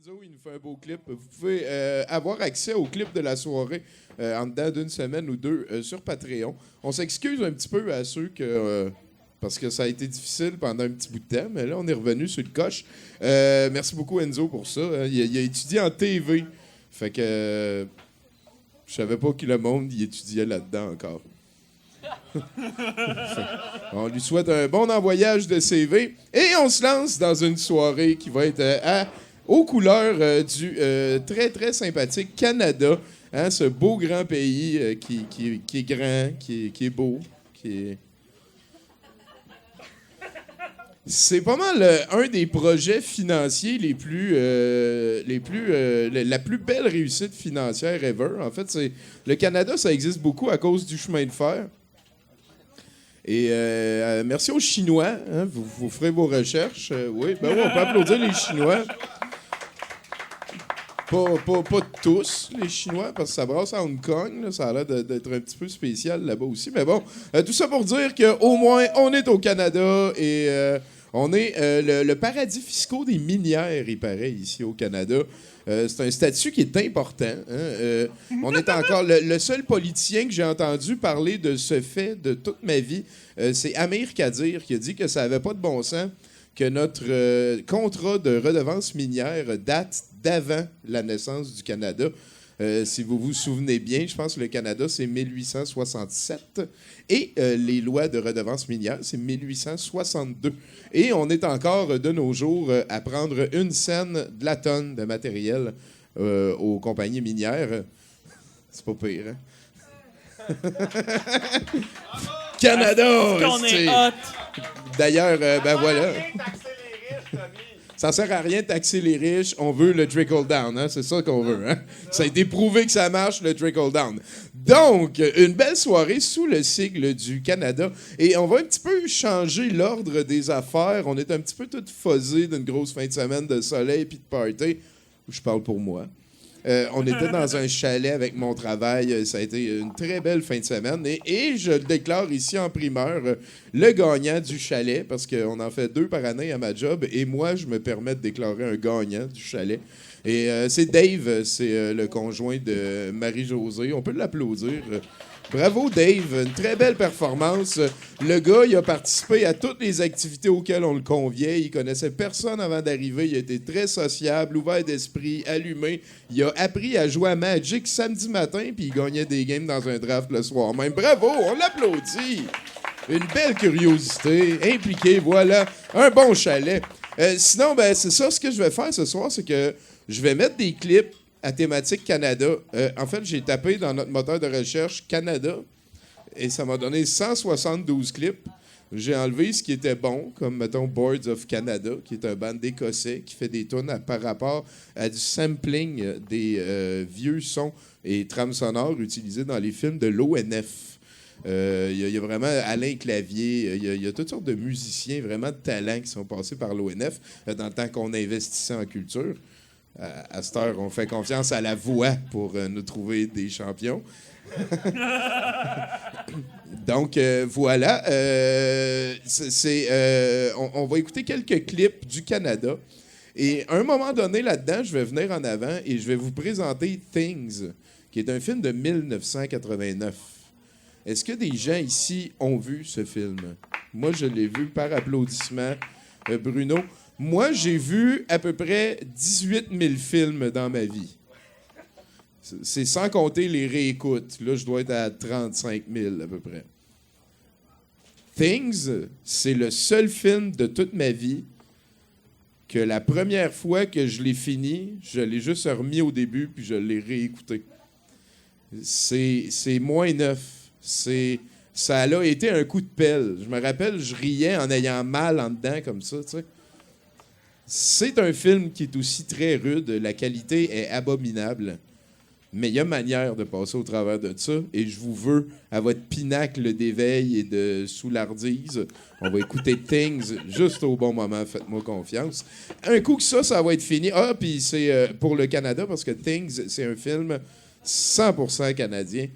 Enzo, il nous fait un beau clip. Vous pouvez avoir accès au clip de la soirée en dedans d'une semaine ou deux sur Patreon. On s'excuse un petit peu à ceux que... parce que ça a été difficile pendant un petit bout de temps, mais là, on est revenu sur le coche. Merci beaucoup, Enzo, pour ça. Il a étudié en TV. Fait que... je savais pas que le monde il étudiait là-dedans encore. On lui souhaite un bon envoyage de CV et on se lance dans une soirée qui va être aux couleurs du très, très sympathique Canada. Hein, ce beau grand pays qui est grand, qui est beau, qui est... C'est pas mal un des projets financiers la plus belle réussite financière ever. En fait, le Canada, ça existe beaucoup à cause du chemin de fer. Et merci aux Chinois. Hein, vous ferez vos recherches. Oui, on peut applaudir les Chinois. Pas tous, les Chinois, parce que ça brasse à Hong Kong. Là, ça a l'air d'être un petit peu spécial là-bas aussi. Mais bon, tout ça pour dire qu'au moins, on est au Canada et on est le paradis fiscal des minières, il paraît, ici au Canada. C'est un statut qui est important. Hein? On est encore... Le seul politicien que j'ai entendu parler de ce fait de toute ma vie, c'est Amir Kadir, qui a dit que ça n'avait pas de bon sens, que notre contrat de redevance minière date d'avant la naissance du Canada. Si vous vous souvenez bien, je pense que le Canada, c'est 1867. Et les lois de redevance minière, c'est 1862. Et on est encore, de nos jours, à prendre une scène de la tonne de matériel aux compagnies minières. C'est pas pire, hein? Canada! Qu'on est hot! D'ailleurs, voilà. Ça sert à rien de taxer les riches, on veut le trickle-down, hein? C'est ça qu'on veut. Hein? Ça a été prouvé que ça marche, le trickle-down. Donc, une belle soirée sous le sigle du Canada. Et on va un petit peu changer l'ordre des affaires. On est un petit peu tout fuzzé d'une grosse fin de semaine de soleil puis de party. Je parle pour moi. On était dans un chalet avec mon travail. Ça a été une très belle fin de semaine. Et je le déclare ici en primeur, le gagnant du chalet, parce qu'on en fait 2 par année à ma job. Et moi, je me permets de déclarer un gagnant du chalet. Et c'est Dave, c'est le conjoint de Marie-Josée. On peut l'applaudir. Bravo, Dave. Une très belle performance. Le gars, il a participé à toutes les activités auxquelles on le conviait. Il connaissait personne avant d'arriver. Il a été très sociable, ouvert d'esprit, allumé. Il a appris à jouer à Magic samedi matin, puis il gagnait des games dans un draft le soir même. Bravo, on l'applaudit. Une belle curiosité, impliqué, voilà. Un bon chalet. Sinon, c'est ça, ce que je vais faire ce soir, c'est que je vais mettre des clips à thématique Canada. En fait, j'ai tapé dans notre moteur de recherche Canada et ça m'a donné 172 clips. J'ai enlevé ce qui était bon, comme, mettons, Boards of Canada, qui est un band d'Écossais qui fait des tunes par rapport à du sampling des vieux sons et trames sonores utilisés dans les films de l'ONF. Il y a vraiment Alain Clavier, il y a toutes sortes de musiciens vraiment de talent qui sont passés par l'ONF dans le temps qu'on investissait en culture. À cette heure, on fait confiance à la voix pour nous trouver des champions. Donc, voilà. On va écouter quelques clips du Canada. Et à un moment donné, là-dedans, je vais venir en avant et je vais vous présenter Things, qui est un film de 1989. Est-ce que des gens ici ont vu ce film? Moi, je l'ai vu par applaudissement. Bruno? Moi, j'ai vu à peu près 18 000 films dans ma vie. C'est sans compter les réécoutes. Là, je dois être à 35 000 à peu près. Things, c'est le seul film de toute ma vie que la première fois que je l'ai fini, je l'ai juste remis au début puis je l'ai réécouté. C'est moins neuf. Ça a été un coup de pelle. Je me rappelle, je riais en ayant mal en dedans comme ça, tu sais. C'est un film qui est aussi très rude. La qualité est abominable. Mais il y a manière de passer au travers de ça. Et je vous veux à votre pinacle d'éveil et de soulardise. On va écouter Things juste au bon moment. Faites-moi confiance. Un coup que ça va être fini. Ah, puis c'est pour le Canada, parce que Things, c'est un film 100% canadien.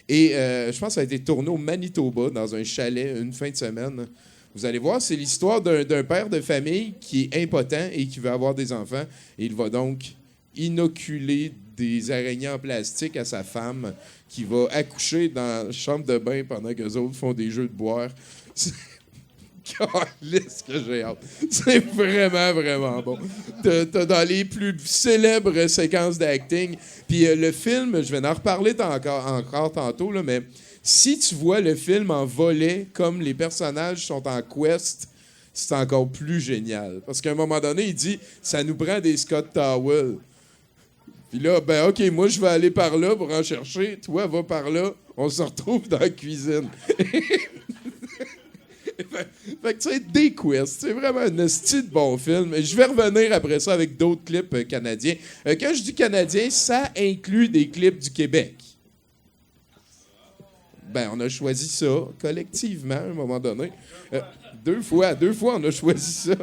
Et je pense que ça a été tourné au Manitoba, dans un chalet, une fin de semaine. Vous allez voir, c'est l'histoire d'un père de famille qui est impotent et qui veut avoir des enfants. Et il va donc inoculer des araignées en plastique à sa femme qui va accoucher dans la chambre de bain pendant que les autres font des jeux de boire. Calisse que j'ai hâte. C'est vraiment, vraiment bon. T'as dans les plus célèbres séquences d'acting. Puis le film, je vais en reparler encore tantôt, là, mais si tu vois le film en volet, comme les personnages sont en quest, c'est encore plus génial. Parce qu'à un moment donné, il dit « ça nous prend des Scott Towel ». Puis là, ben OK, moi, je vais aller par là pour en chercher. Toi, va par là. On se retrouve dans la cuisine. Fait que, tu sais, des quests, c'est vraiment un esti de bon film. Je vais revenir après ça avec d'autres clips canadiens. Quand je dis canadien, ça inclut des clips du Québec. Ben, on a choisi ça collectivement à un moment donné. Deux fois, on a choisi ça.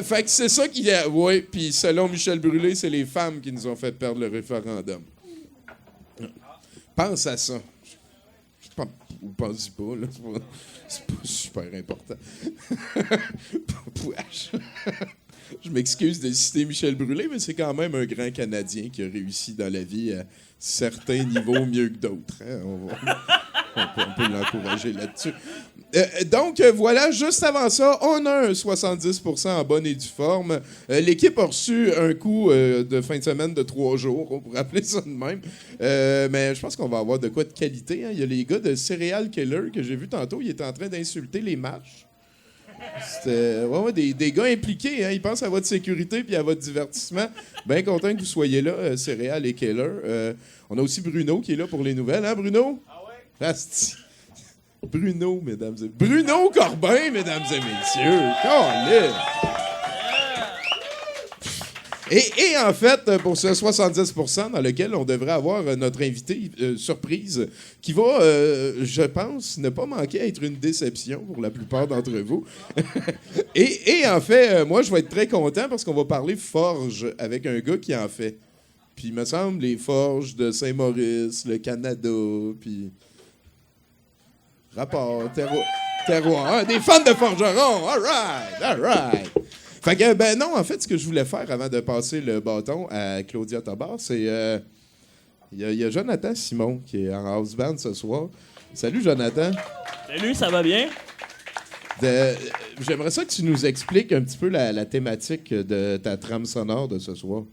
Fait que c'est ça qu'il y a. Oui, puis selon Michel Brûlé, c'est les femmes qui nous ont fait perdre le référendum. Pense à ça. Ou pense-y pas, là. C'est pas super important. Je m'excuse de citer Michel Brûlé, mais c'est quand même un grand Canadien qui a réussi dans la vie à certains niveaux mieux que d'autres. Hein? On peut l'encourager là-dessus. Donc, voilà, juste avant ça, on a un 70% en bonne et due forme. L'équipe a reçu un coup de fin de semaine de 3 jours, on pourrait appeler ça de même. Mais je pense qu'on va avoir de quoi de qualité. Hein. Il y a les gars de Serial Killer que j'ai vu tantôt, ils étaient en train d'insulter les matchs. C'était des gars impliqués, hein. Ils pensent à votre sécurité puis à votre divertissement. Bien content que vous soyez là, Serial et Killer. On a aussi Bruno qui est là pour les nouvelles, hein, Bruno? Ah ouais? Asti. Bruno, mesdames et... Bruno Corbin, mesdames et messieurs. Caliste. Et en fait, pour ce 70% dans lequel on devrait avoir notre invité surprise, qui va, je pense, ne pas manquer à être une déception pour la plupart d'entre vous. et en fait, moi, je vais être très content parce qu'on va parler forge avec un gars qui en fait. Puis il me semble, les forges de Saint-Maurice, le Canada, puis... Rapport, terroir, hein, des fans de forgerons, all right. Fait que, ben non, en fait, ce que je voulais faire avant de passer le bâton à Claudia Tobar, c'est... Il y a Jonathan Simon qui est en house band ce soir. Salut, Jonathan. Salut, ça va bien? J'aimerais ça que tu nous expliques un petit peu la thématique de ta trame sonore de ce soir.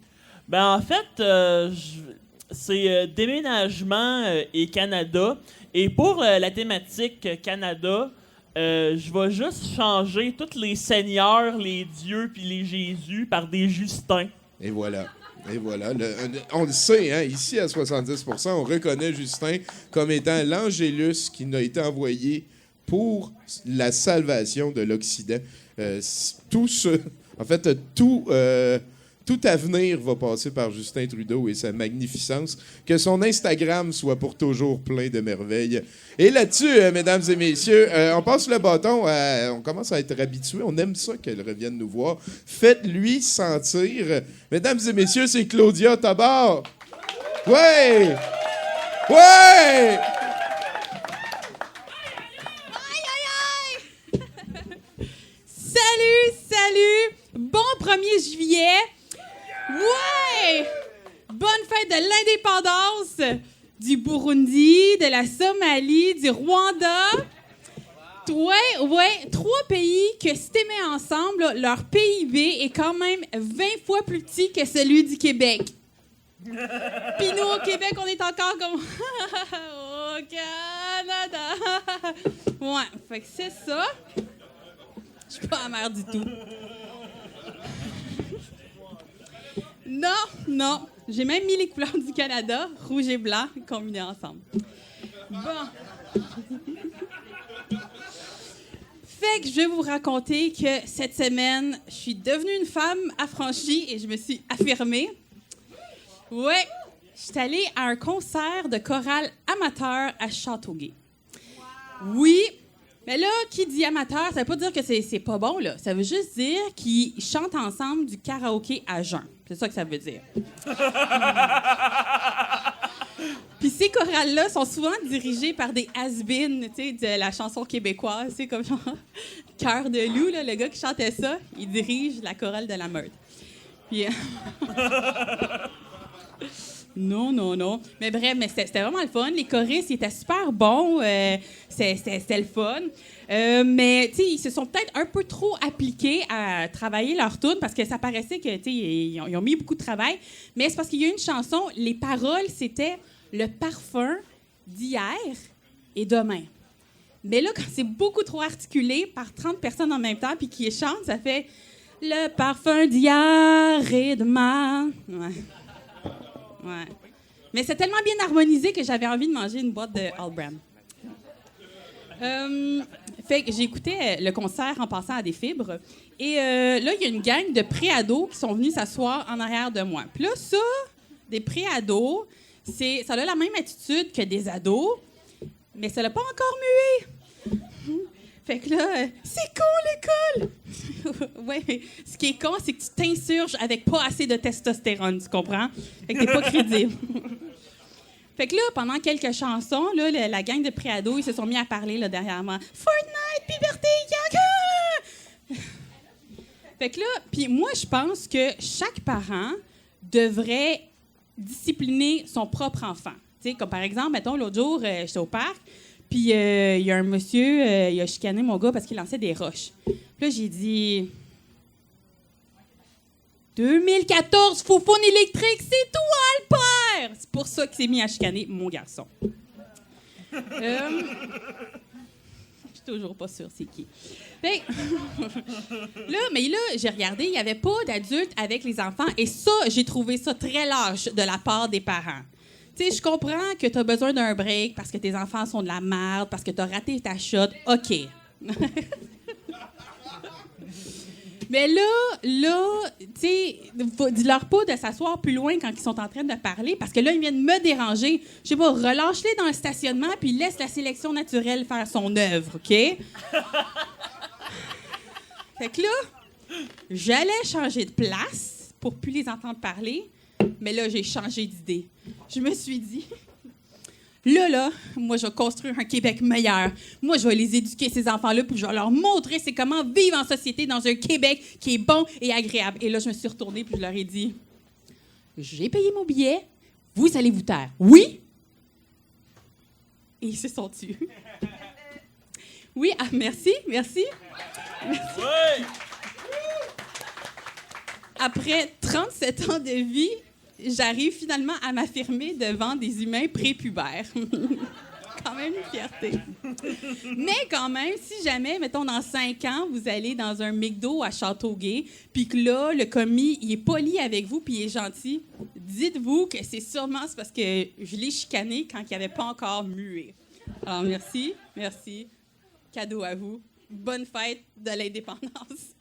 Ben, en fait, c'est déménagement et Canada. Et pour la thématique Canada, je vais juste changer tous les seigneurs, les dieux puis les Jésus par des Justins. Et voilà. On le sait, hein, ici à 70%, on reconnaît Justin comme étant l'Angélus qui nous a été envoyé pour la salvation de l'Occident. Tout avenir va passer par Justin Trudeau et sa magnificence. Que son Instagram soit pour toujours plein de merveilles. Et là-dessus, mesdames et messieurs, on passe le bâton. On commence à être habitués. On aime ça qu'elle revienne nous voir. Faites-lui sentir. Mesdames et messieurs, c'est Claudia Tobar. Ouais! Ouais! Salut! Bon 1er juillet! Ouais! Bonne fête de l'indépendance du Burundi, de la Somalie, du Rwanda. Ouais, 3 pays que si t'es mis ensemble, là, leur PIB est quand même 20 fois plus petit que celui du Québec. Puis nous, au Québec, on est encore comme... au Canada! Ouais, fait que c'est ça. Je suis pas amère du tout. Non. J'ai même mis les couleurs du Canada, rouge et blanc, combinées ensemble. Bon. Fait que je vais vous raconter que cette semaine, je suis devenue une femme affranchie et je me suis affirmée. Ouais, je suis allée à un concert de chorale amateur à Châteauguay. Oui, mais là, qui dit amateur, ça veut pas dire que c'est pas bon, là. Ça veut juste dire qu'ils chantent ensemble du karaoké à jeun. C'est ça que ça veut dire. Puis ces chorales-là sont souvent dirigées par des has-beens, tu sais, de la chanson québécoise. C'est comme genre Cœur de loup, là, le gars qui chantait ça, il dirige la chorale de la Meute. Puis... Non. Mais bref, mais c'était vraiment le fun. Les choristes, ils étaient super bons. C'était le fun. Mais, tu sais, ils se sont peut-être un peu trop appliqués à travailler leur tune parce que ça paraissait que, tu sais, ils ont mis beaucoup de travail. Mais c'est parce qu'il y a une chanson, les paroles, c'était « Le parfum d'hier et demain ». Mais là, quand c'est beaucoup trop articulé par 30 personnes en même temps puis qui chantent, ça fait « Le parfum d'hier et demain ». Ouais. Mais c'est tellement bien harmonisé que j'avais envie de manger une boîte de All Brand. Fait que j'ai écouté le concert en passant à des fibres. Et là, il y a une gang de pré-ados qui sont venus s'asseoir en arrière de moi. Puis là, ça, des pré-ados, ça a la même attitude que des ados, mais ça l'a pas encore mué. Fait que là, c'est con l'école! Ouais, mais ce qui est con, c'est que tu t'insurges avec pas assez de testostérone, tu comprends? Fait que t'es pas crédible. Fait que là, pendant quelques chansons, là, la gang de pré-ados, ils se sont mis à parler là, derrière moi. Fortnite, puberté, yaga! Fait que là, puis moi, je pense que chaque parent devrait discipliner son propre enfant. Tu sais, comme par exemple, mettons, l'autre jour, j'étais au parc, puis il y a un monsieur, il a chicané mon gars parce qu'il lançait des roches. Puis là, j'ai dit... 2014, foufoune électrique, c'est toi le père! C'est pour ça qu'il s'est mis à chicaner mon garçon. Je suis toujours pas sûre c'est qui. Fait là, j'ai regardé, il n'y avait pas d'adultes avec les enfants. Et ça, j'ai trouvé ça très lâche de la part des parents. Tu sais, je comprends que tu as besoin d'un break parce que tes enfants sont de la merde, parce que tu as raté ta shot. OK. Mais là, tu sais, dis-leur pas de s'asseoir plus loin quand ils sont en train de parler, parce que là, ils viennent me déranger. Je sais pas, relâche-les dans le stationnement, puis laisse la sélection naturelle faire son œuvre, OK? Fait que là, j'allais changer de place pour plus les entendre parler, mais là, j'ai changé d'idée. Je me suis dit... Là, moi, je vais construire un Québec meilleur. Moi, je vais les éduquer, ces enfants-là, puis je vais leur montrer c'est comment vivre en société dans un Québec qui est bon et agréable. Et là, je me suis retournée, puis je leur ai dit, j'ai payé mon billet, vous allez vous taire. Oui? Et ils se sont tus. Oui, merci. Oui! Après 37 ans de vie, j'arrive finalement à m'affirmer devant des humains prépubères. Quand même une fierté. Mais quand même, si jamais, mettons, dans 5 ans, vous allez dans un McDo à Châteauguay, puis que là, le commis, il est poli avec vous, puis il est gentil, dites-vous que c'est parce que je l'ai chicané quand il n'avait pas encore mué. Alors, merci. Cadeau à vous. Bonne fête de l'indépendance.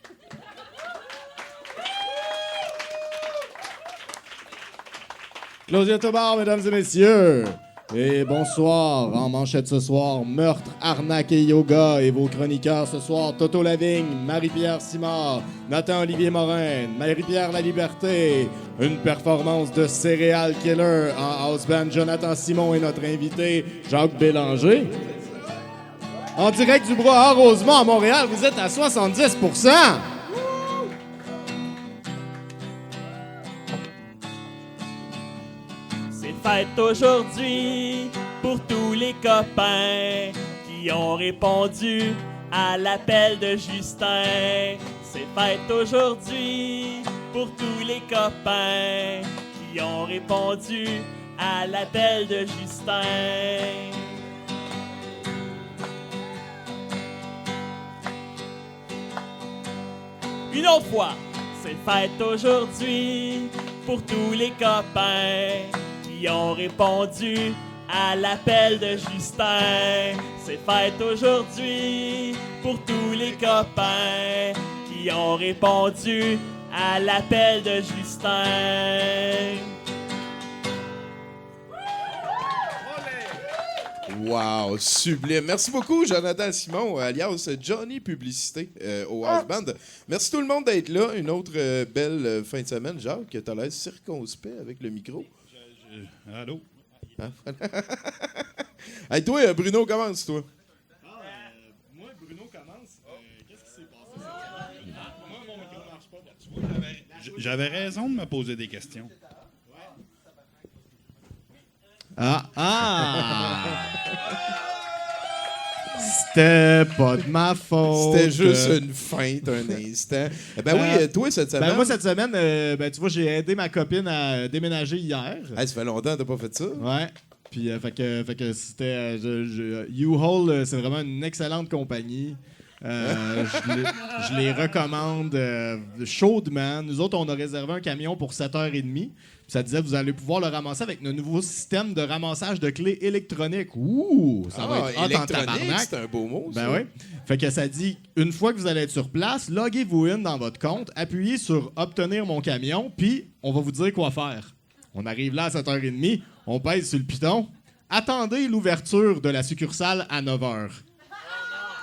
Claudia Tobar, mesdames et messieurs. Et bonsoir. En manchette ce soir, meurtre, arnaque et yoga. Et vos chroniqueurs ce soir, Toto Lavigne, Marie-Pierre Simard, Nathan-Olivier Morin, Marie-Pierre La Liberté. Une performance de Céréales Killer en house band. Jonathan Simon et notre invité, Jacques Bélanger. En direct du Brouhaha Rosemont à Montréal, vous êtes à 70%. Fête aujourd'hui pour tous les copains qui ont répondu à l'appel de Justin. C'est fête aujourd'hui pour tous les copains qui ont répondu à l'appel de Justin. Une autre fois, c'est fête aujourd'hui pour tous les copains qui ont répondu à l'appel de Justin. C'est fête aujourd'hui pour tous les copains qui ont répondu à l'appel de Justin. Wow, sublime. Merci beaucoup, Jonathan Simon, alias Johnny Publicité au House Band. Merci tout le monde d'être là. Une autre belle fin de semaine. Jacques, tu as l'air circonspect avec le micro. Allô? Hein? Hey, toi, Bruno, commence, toi. Moi, Bruno commence. Qu'est-ce qui J'avais raison de me poser des questions. C'était pas de ma faute. C'était juste une feinte, un instant. Oui, toi, cette semaine... moi, cette semaine, tu vois, j'ai aidé ma copine à déménager hier. Ça fait longtemps que t'as pas fait ça. Ouais. Puis, fait que c'était... U-Haul, c'est vraiment une excellente compagnie. Je les recommande chaudement. Nous autres, on a réservé un camion pour 7h30. Ça disait, vous allez pouvoir le ramasser avec notre nouveau système de ramassage de clés électroniques. Ouh! Ça va être hot en tabarnak. C'est un beau mot, ça. Ben oui. Fait que ça dit, une fois que vous allez être sur place, loguez-vous in dans votre compte, appuyez sur « Obtenir mon camion », puis on va vous dire quoi faire. On arrive là à 7h30, on pèse sur le piton. Attendez l'ouverture de la succursale à 9h.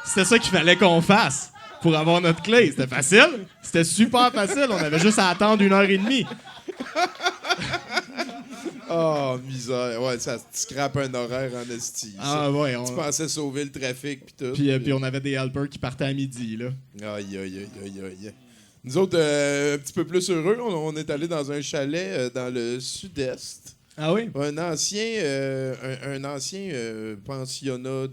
C'était ça qu'il fallait qu'on fasse pour avoir notre clé. C'était facile. C'était super facile. On avait juste à attendre 1h30. Oh, misère. Ouais, ça te scrape un horaire en esti. Ouais. Tu pensais sauver le trafic puis tout. Puis on avait des helpers qui partaient à midi, là. Aïe. Nous autres, un petit peu plus heureux, on est allé dans un chalet dans le sud-est. Ah oui? Un ancien pensionnat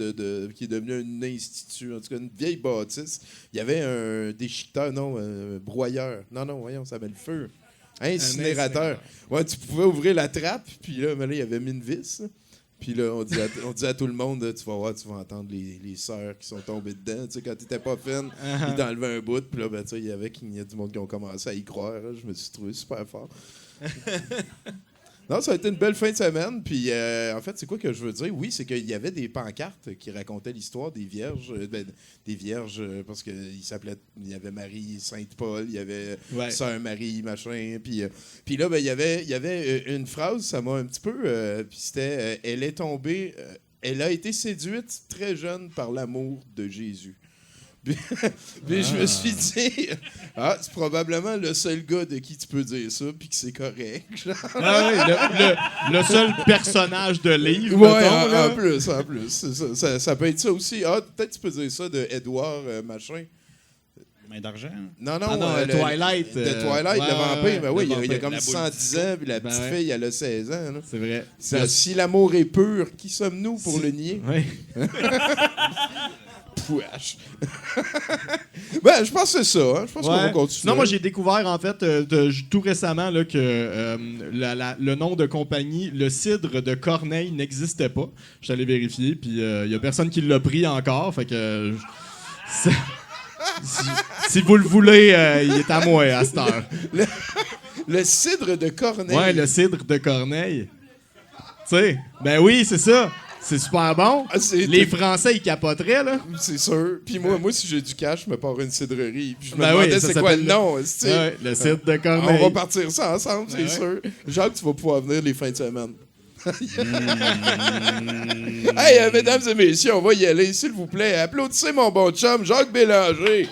qui est devenu un institut, en tout cas une vieille bâtisse. Il y avait un déchiqueteur, broyeur. Non, voyons, ça s'appelle le feu. Incinérateur. Ouais, tu pouvais ouvrir la trappe, puis là, il y avait mis une vis. Puis là, on disait à tout le monde, tu vas voir, tu vas entendre les sœurs qui sont tombées dedans. Tu sais, quand t'étais pas fine, ils t'enlevaient un bout. Puis là, il y a du monde qui ont commencé à y croire. Là. Je me suis trouvé super fort. Non, ça a été une belle fin de semaine. Puis, en fait, c'est quoi que je veux dire? Oui, c'est qu'il y avait des pancartes qui racontaient l'histoire des vierges. Des vierges, parce qu'il y avait Marie Sainte-Paul, il y avait Sœur Marie, machin. Puis là, il y avait une phrase, ça m'a un petit peu... puis c'était elle est tombée... elle a été séduite très jeune par l'amour de Jésus. Puis je me suis dit, c'est probablement le seul gars de qui tu peux dire ça, puis que c'est correct. Le seul personnage de livre. Ouais, en plus. Ça peut être ça aussi. Peut-être tu peux dire ça de Edouard machin. Main d'argent? Non, Twilight. De Twilight, le vampire. Ben oui, il a comme la 110 ans, puis la petite fille, elle a 16 ans. Là. C'est vrai. Si l'amour est pur, qui sommes-nous pour le nier? Oui. Ben, je pense que c'est ça. Hein. Je pense qu'on va continuer. Non, moi, j'ai découvert, en fait, tout récemment là, que le nom de compagnie, le cidre de Corneille, n'existait pas. Je suis allé vérifier, puis il n'y a personne qui l'a pris encore. Fait que... si vous le voulez, il est à moi à cette heure. Le cidre de Corneille. Ouais, le cidre de Corneille. Tu sais, ben oui, c'est ça. C'est super bon. Les Français, ils capoteraient, là. C'est sûr. Puis moi, si j'ai du cash, je me pars une cidrerie. Puis je me demandais c'est quoi le nom. Le cidre de Corneille. On va partir ça ensemble, c'est sûr. Jacques, tu vas pouvoir venir les fins de semaine. Hey, mesdames et messieurs, on va y aller, s'il vous plaît. Applaudissez mon bon chum, Jacques Bélanger.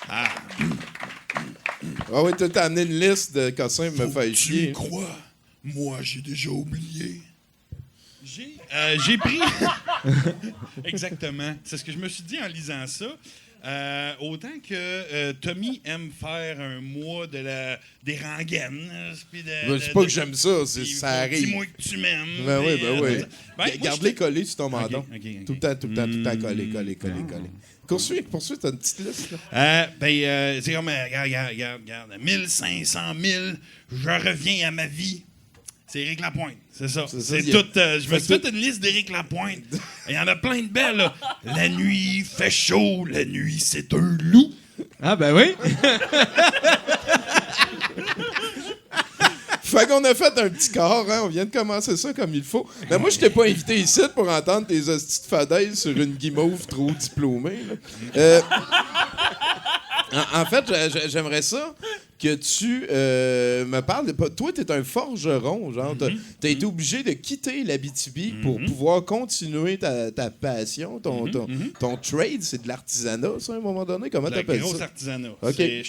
Ah oui, t'as amené une liste de cossins me fait chier. Tu crois? Moi, j'ai déjà oublié. J'ai pris... Exactement. C'est ce que je me suis dit en lisant ça. Autant que Tommy aime faire un mois des rengaines. C'est pas que j'aime ça, ça arrive. Dis-moi que tu m'aimes. Ben oui. Garde-les collés sur ton Okay, menton. okay. Tout le temps collés. Poursuis, t'as une petite liste, là. C'est comme, regarde, 1500 000, je reviens à ma vie. C'est Éric Lapointe, c'est ça. C'est tout. Je me suis fait une liste d'Éric Lapointe. Il y en a plein de belles, là. La nuit fait chaud, la nuit c'est un loup. Ah, ben oui. Fait qu'on a fait un petit corps, hein? On vient de commencer ça comme il faut. Mais moi, je t'ai pas invité ici pour entendre tes hosties de fadaises sur une guimauve trop diplômée. En fait, j'aimerais ça que tu me parles. Toi, t'es un forgeron, genre. T'as été obligé de quitter l'Abitibi pour pouvoir continuer ta passion, ton trade. C'est de l'artisanat, ça, à un moment donné? Comment t'appelles ça? Gros artisanat. Okay.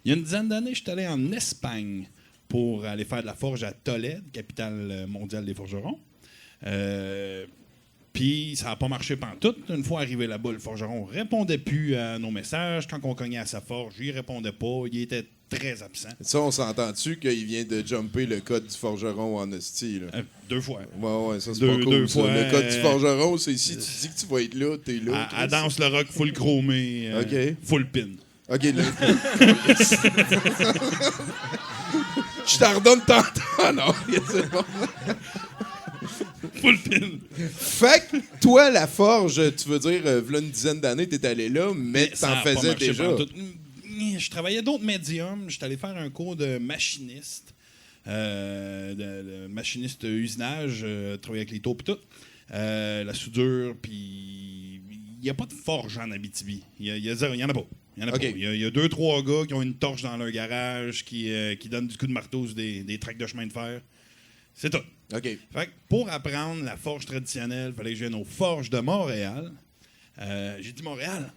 Il y a une dizaine d'années, je suis allé en Espagne pour aller faire de la forge à Tolède, capitale mondiale des forgerons. Puis ça n'a pas marché pantoute. Une fois arrivé là-bas, le forgeron répondait plus à nos messages. Quand on cognait à sa forge, il répondait pas. Il était très absent. Ça, on s'entend-tu qu'il vient de jumper le code du forgeron en hostie, là? 2 fois. Ouais, ça, c'est Deux- pas cool, deux ça. fois, Le code du forgeron, c'est si tu dis que tu vas être là, t'es là. Elle danse le rock full chromé, OK. full pin. OK, là. Je t'en redonne tantôt. Non, c'est bon. Full pin. Fait que toi, la forge, tu veux dire, v'là une dizaine d'années, t'es allé là, mais Ça t'en a pas faisais marché déjà. pantoute. Je travaillais d'autres médiums. J'étais allé faire un cours de machiniste. De machiniste usinage, travailler avec les taux et tout. La soudure, puis il n'y a pas de forge en Abitibi. Il y en a pas. Il y en a OK. pas. Il y a 2-3 gars qui ont une torche dans leur garage, qui donnent du coup de marteau sur des tracts de chemin de fer. C'est tout. OK. Fait que pour apprendre la forge traditionnelle, il fallait que je vienne aux forges de Montréal. J'ai dit Montréal.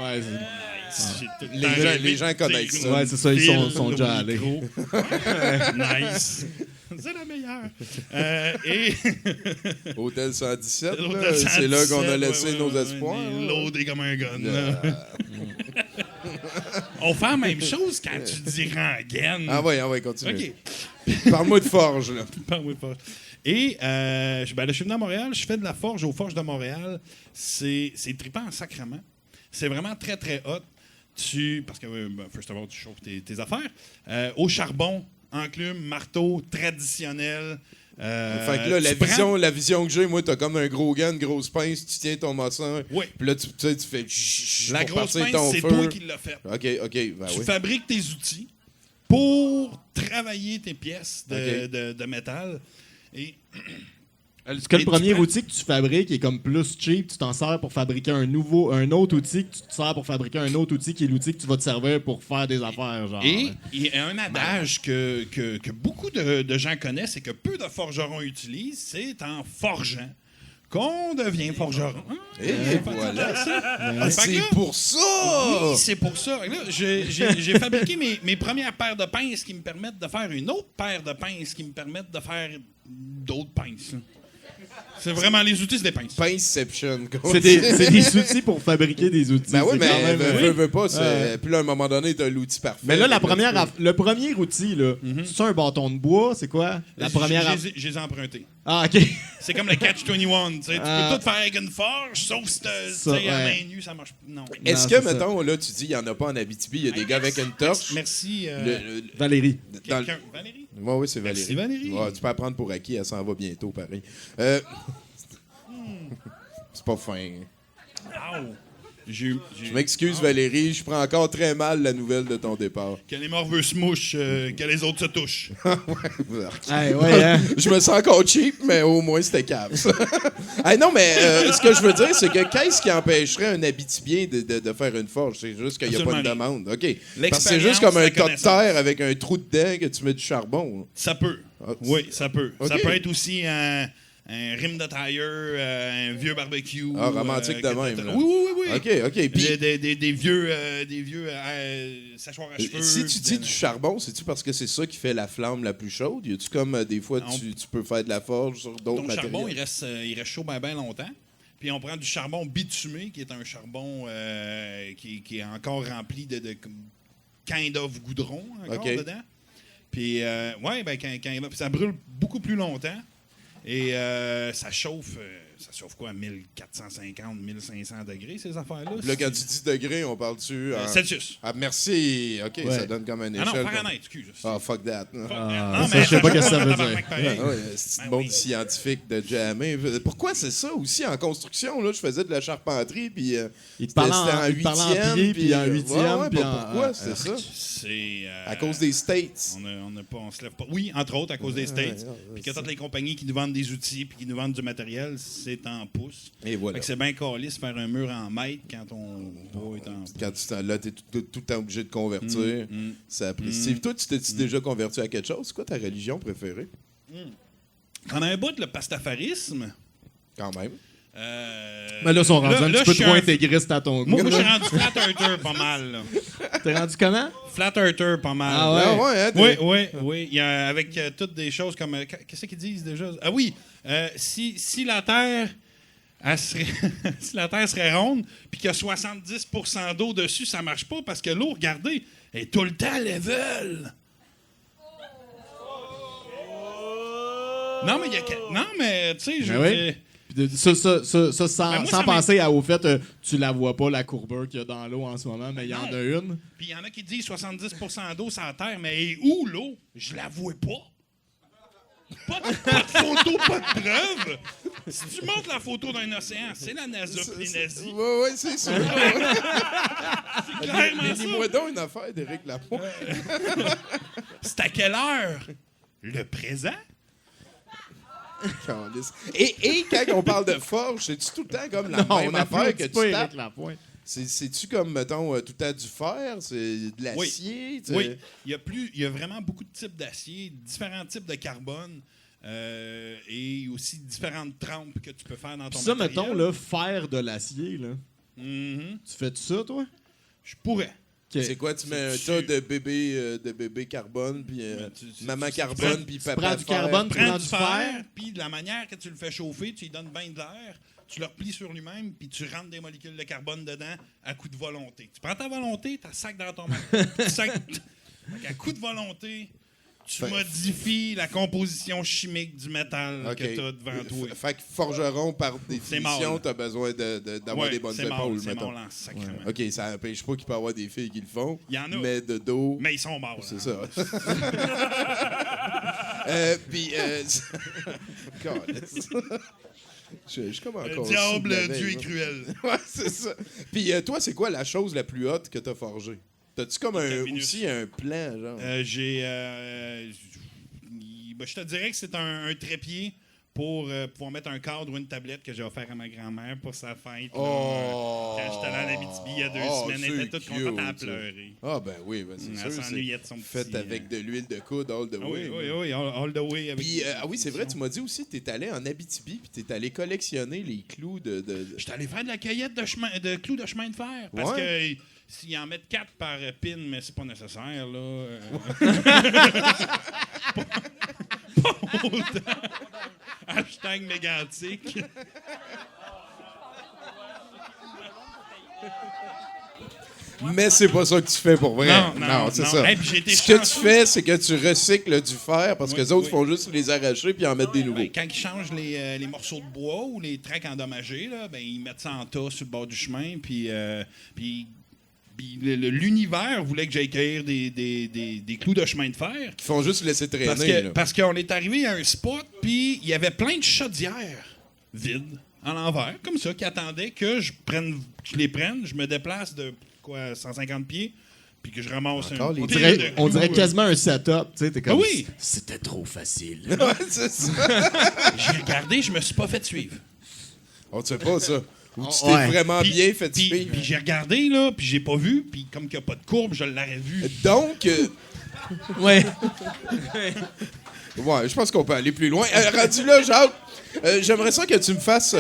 Ouais, J'ai tout le Les temps gens- rêvé les gens de connaissent dire ça. Ouais, c'est ça, ils fil sont au déjà allés. micro. Nice. C'est la meilleure. Et Hôtel 117, là, L'hôtel c'est là qu'on a 117, laissé nos espoirs. ouais, là. loadé comme un gun. là. On fait la même chose quand tu dis rengaine. Ah ouais, continue. OK. Parle-moi de forge, là. Parle-moi de forge. Et là, je suis venu à Montréal, je fais de la forge aux Forges de Montréal. C'est trippant en sacrement. C'est vraiment très, très hot. Parce que, first of all, tu chauffes tes affaires. Au charbon, enclume, marteau, traditionnel. Fait que là, la vision que j'ai, moi, t'as comme un gros gun, une grosse pince, tu tiens ton maçon. Oui. Puis là, tu fais chut, La pour grosse partir pince, ton c'est feu. toi qui l'as fait. OK, ben Tu oui. fabriques tes outils pour travailler tes pièces OK. de métal. Et Est-ce que le Et tu premier prends- outil que tu fabriques est comme plus cheap, tu t'en sers pour fabriquer un autre outil que tu te sers pour fabriquer un autre outil qui est l'outil que tu vas te servir pour faire des affaires, genre. Et il y a un adage que beaucoup de gens connaissent et que peu de forgerons utilisent, c'est en forgeant qu'on devient forgeron. Et voilà. Ah, Fait c'est que là- pour ça! Oui, c'est pour ça. Là, j'ai fabriqué mes premières paires de pinces qui me permettent de faire une autre paire de pinces qui me permettent de faire d'autres pinces. C'est vraiment les outils, c'est des pinces. Pinceception. C'est des outils pour fabriquer des outils. Ben oui, c'est mais quand même, veux pas. Puis là, à un moment donné, t'as l'outil parfait. Mais là, Fait que tu peux- le premier outil, là, c'est un bâton de bois, c'est quoi? La première. Je les ai empruntés. Ah, ok. C'est comme le Catch-21. Tu sais, tu Ah. peux tout faire avec une forge, sauf si tu Ça, sais, à ouais. main nue, ça marche pas. Non. Est-ce Non, que, c'est ça. mettons, là, tu dis, il n'y en a pas en Abitibi, il y a des gars avec une torche. Merci. Valérie. Dans le- Quelqu'un. Valérie? Oui, c'est Valérie. Merci, Valérie. Ouais, tu peux apprendre pour acquis, elle s'en va bientôt, pareil. C'est pas fin. Wow. Je m'excuse, Valérie, je prends encore très mal la nouvelle de ton départ. Que les morveux se mouchent, que les autres se touchent. Hey, ouais, hein? Je me sens encore cheap, mais au moins c'était cave. ça. Hey, non, mais ce que je veux dire, c'est que qu'est-ce qui empêcherait un Habitibien de faire une forge? C'est juste qu'il n'y a pas de Absolument demande. OK. Parce que c'est juste comme un tas de terre avec un trou dedans que tu mets du charbon. Ça peut. Ah, Oui, ça peut. OK. Ça peut être aussi un rime de tire, un vieux barbecue. Ah, romantique de même, là. Oui. OK. Puis, Des vieux sachoirs à cheveux. si tu dis du charbon, c'est-tu parce que c'est ça qui fait la flamme la plus chaude? Y a-tu comme des fois, Non. tu peux faire de la forge sur d'autres Ton matériels? charbon, il reste chaud bien longtemps. Puis on prend du charbon bitumé, qui est un charbon qui est encore rempli de kind of goudron encore OK. dedans. Puis, ça brûle beaucoup plus longtemps. Et ça chauffe quoi, 1450, 1500 degrés, ces affaires-là? Là, quand tu dis degrés, on parle-tu en... Celsius. Ah, merci. OK, Ouais. ça donne comme une Ah non, échelle. Fahrenheit, excuse. Ah, fuck that. Non, ça, mais je sais pas qu'est-ce que ça veut tabarnak dire. pareil. Ah ouais, c'est Ben une monde oui. scientifique de jammer. Pourquoi c'est ça aussi en construction? Là, je faisais de la charpenterie, puis Il te parle c'était en huitième, pied, puis en ouais, huitième, puis en... pourquoi c'est ça? C'est... À cause des States. On se lève pas. Oui, entre autres, à cause des States. ouais, Puis que toutes les compagnies qui nous vendent des outils puis qui nous vendent du matériel, c'est en pouces. Et voilà. Fait que c'est bien caliste faire un mur en mètre quand on bois est en pouces. Quand là, t'es tout le temps obligé de convertir. Ça apprécie. Steve, toi, tu t'es déjà converti à quelque chose? C'est quoi ta religion préférée? Quand on a un bout, le pastafarisme, Quand même. Mais là, ils sont rendus un petit peu je suis trop intégristes à ton goût. Moi, je suis rendu flat earther pas mal. Là. T'es rendu comment? Flat earther pas mal. Ah ouais? Ah ouais, hein, Oui. Il y a, avec toutes des choses comme... Qu'est-ce qu'ils disent déjà? Ah oui, si la Terre... si la Terre serait ronde puis qu'il y a 70% d'eau dessus, ça marche pas parce que l'eau, regardez, est tout le temps level. Non, mais tu sais, je veux dire... Ça, sans, Ben moi, sans ça penser au fait tu la vois pas, la courbeur qu'il y a dans l'eau en ce moment, mais il y en a une. Puis il y en a qui disent 70% d'eau sur la Terre, mais où l'eau? Je la vois pas. Pas de photo, pas de preuve. Si tu montres la photo d'un océan, c'est la NASA et les nazis. Oui, c'est sûr. C'est clairement ça. Dis-moi donc une affaire d'Éric Lapointe. C'est à quelle heure? Le présent? Et quand on parle de forge, c'est-tu tout le temps comme la même affaire que tu tapes? C'est-tu comme, mettons, tout le temps du fer? C'est de l'acier? Oui. Il y a vraiment beaucoup de types d'acier, différents types de carbone et aussi différentes trempes que tu peux faire dans ton Ça, matériel. mettons, là, faire de l'acier, là. Mm-hmm. Tu fais ça, toi? Je pourrais. Okay. C'est quoi? Tu mets un tas de bébé carbone, puis maman carbone, puis papa prends du carbone, Prends prends du du fer, fer. puis de la manière que tu le fais chauffer, tu lui donnes bien de l'air, tu le replies sur lui-même, puis tu rentres des molécules de carbone dedans à coup de volonté. Tu prends ta volonté, tu la sacs dans ton matériel. À coup de volonté, tu modifies la composition chimique du métal que tu as devant toi. Fait que forgeron, par définition, t'as besoin d'avoir des bonnes épaules, c'est mettons. mort, sacrément. OK, ça n'empêche pas qu'il peut y avoir des filles qui le font. Il y en a. Mais de dos... Mais ils sont morts. C'est ça. Puis... Je suis comme encore... Diable, sous de la Dieu veille, est là. cruel. Ouais, c'est ça. Puis toi, c'est quoi la chose la plus haute que t'as forgée? T'as-tu comme aussi un plan, genre? Je te dirais que c'est un trépied pour pouvoir mettre un cadre ou une tablette que j'ai offert à ma grand-mère pour sa fête. Oh! Quand j'étais allé en Abitibi il y a 2 semaines, elle était toute contente à pleurer. Ah, ben oui, ben c'est Elle sûr. s'ennuyait de son petit... Fait avec de l'huile de coude all the way. Oui, all the way. Avec Puis, oui, c'est vrai, tu m'as dit aussi que t'es allé en Abitibi puis t'es allé collectionner les clous de... J'étais allé faire de la cueillette de clous de chemin de fer. Parce que s'ils en mettent 4 par pin, mais c'est pas nécessaire, là. Pas autant. Hashtag mégantique. Mais c'est pas ça que tu fais pour vrai. Non, c'est non. ça. Hey, puis j'ai été Ce que tu chanceux. fais, c'est que tu recycles du fer parce que les autres oui. font juste les arracher puis en mettre des nouveaux. Ben, quand ils changent les morceaux de bois ou les tracks endommagés, là, ben, ils mettent ça en tas sur le bord du chemin. Puis l'univers voulait que j'aille cueillir des clous de chemin de fer. Ils font juste laisser traîner. Parce qu'on est arrivé à un spot, puis il y avait plein de chaudières vides, à l'envers, comme ça, qui attendaient que je les prenne, je me déplace de 150 pieds, puis que je ramasse Encore un les pile de On dirait clous, quasiment un setup. Tu sais, t'es comme. Ah oui! C'était trop facile. Ouais, c'est ça. J'ai regardé, je me suis pas fait suivre. On ne sait pas ça. Ou tu Ouais. t'es vraiment Puis- bien fait Puis suivre. j'ai regardé, là, puis j'ai pas vu, puis comme qu'il n'y a pas de courbe, je l'aurais vu. Donc, Ouais. ouais, je pense qu'on peut aller plus loin. Rendu là, Jacques, j'aimerais ça que tu me fasses...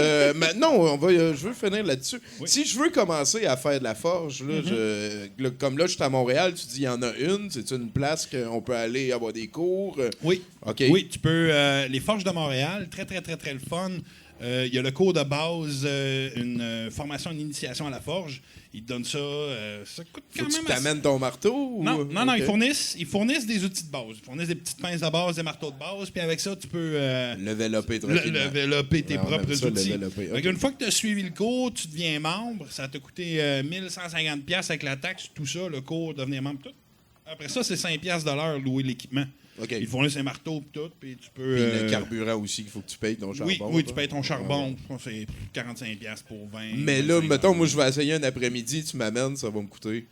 non, je veux finir là-dessus. Oui. Si je veux commencer à faire de la forge, là, comme là, je suis à Montréal, tu dis il y en a une. C'est une place qu'on peut aller avoir des cours? Oui. OK. Oui, tu peux. Les Forges de Montréal, très, très, très, très le fun. Il y a le cours de base, une formation d'initiation à la forge. Ils te donnent ça. Ça coûte Faut quand que tu même. t'amènes ton marteau? Non, OK. ils fournissent des outils de base. Ils fournissent des petites pinces de base, des marteaux de base, puis avec ça, tu peux Level-upper tranquillement. leveler tes Ouais, on aime propres ça, outils. level-upper. Donc, OK. une fois que tu as suivi le cours, tu deviens membre. Ça t'a coûté 1150$ avec la taxe, tout ça, le cours, devenir membre, tout. Après ça, c'est 5$ de l'heure louer l'équipement. OK. Ils fournissent les marteaux et tout, puis tu peux... Puis le carburant aussi qu'il faut que tu payes ton charbon. Oui, là. tu payes ton charbon. Je pense que c'est 45$ pour 20. Mais là, 25$. mettons, moi, je vais essayer un après-midi, tu m'amènes, ça va me coûter.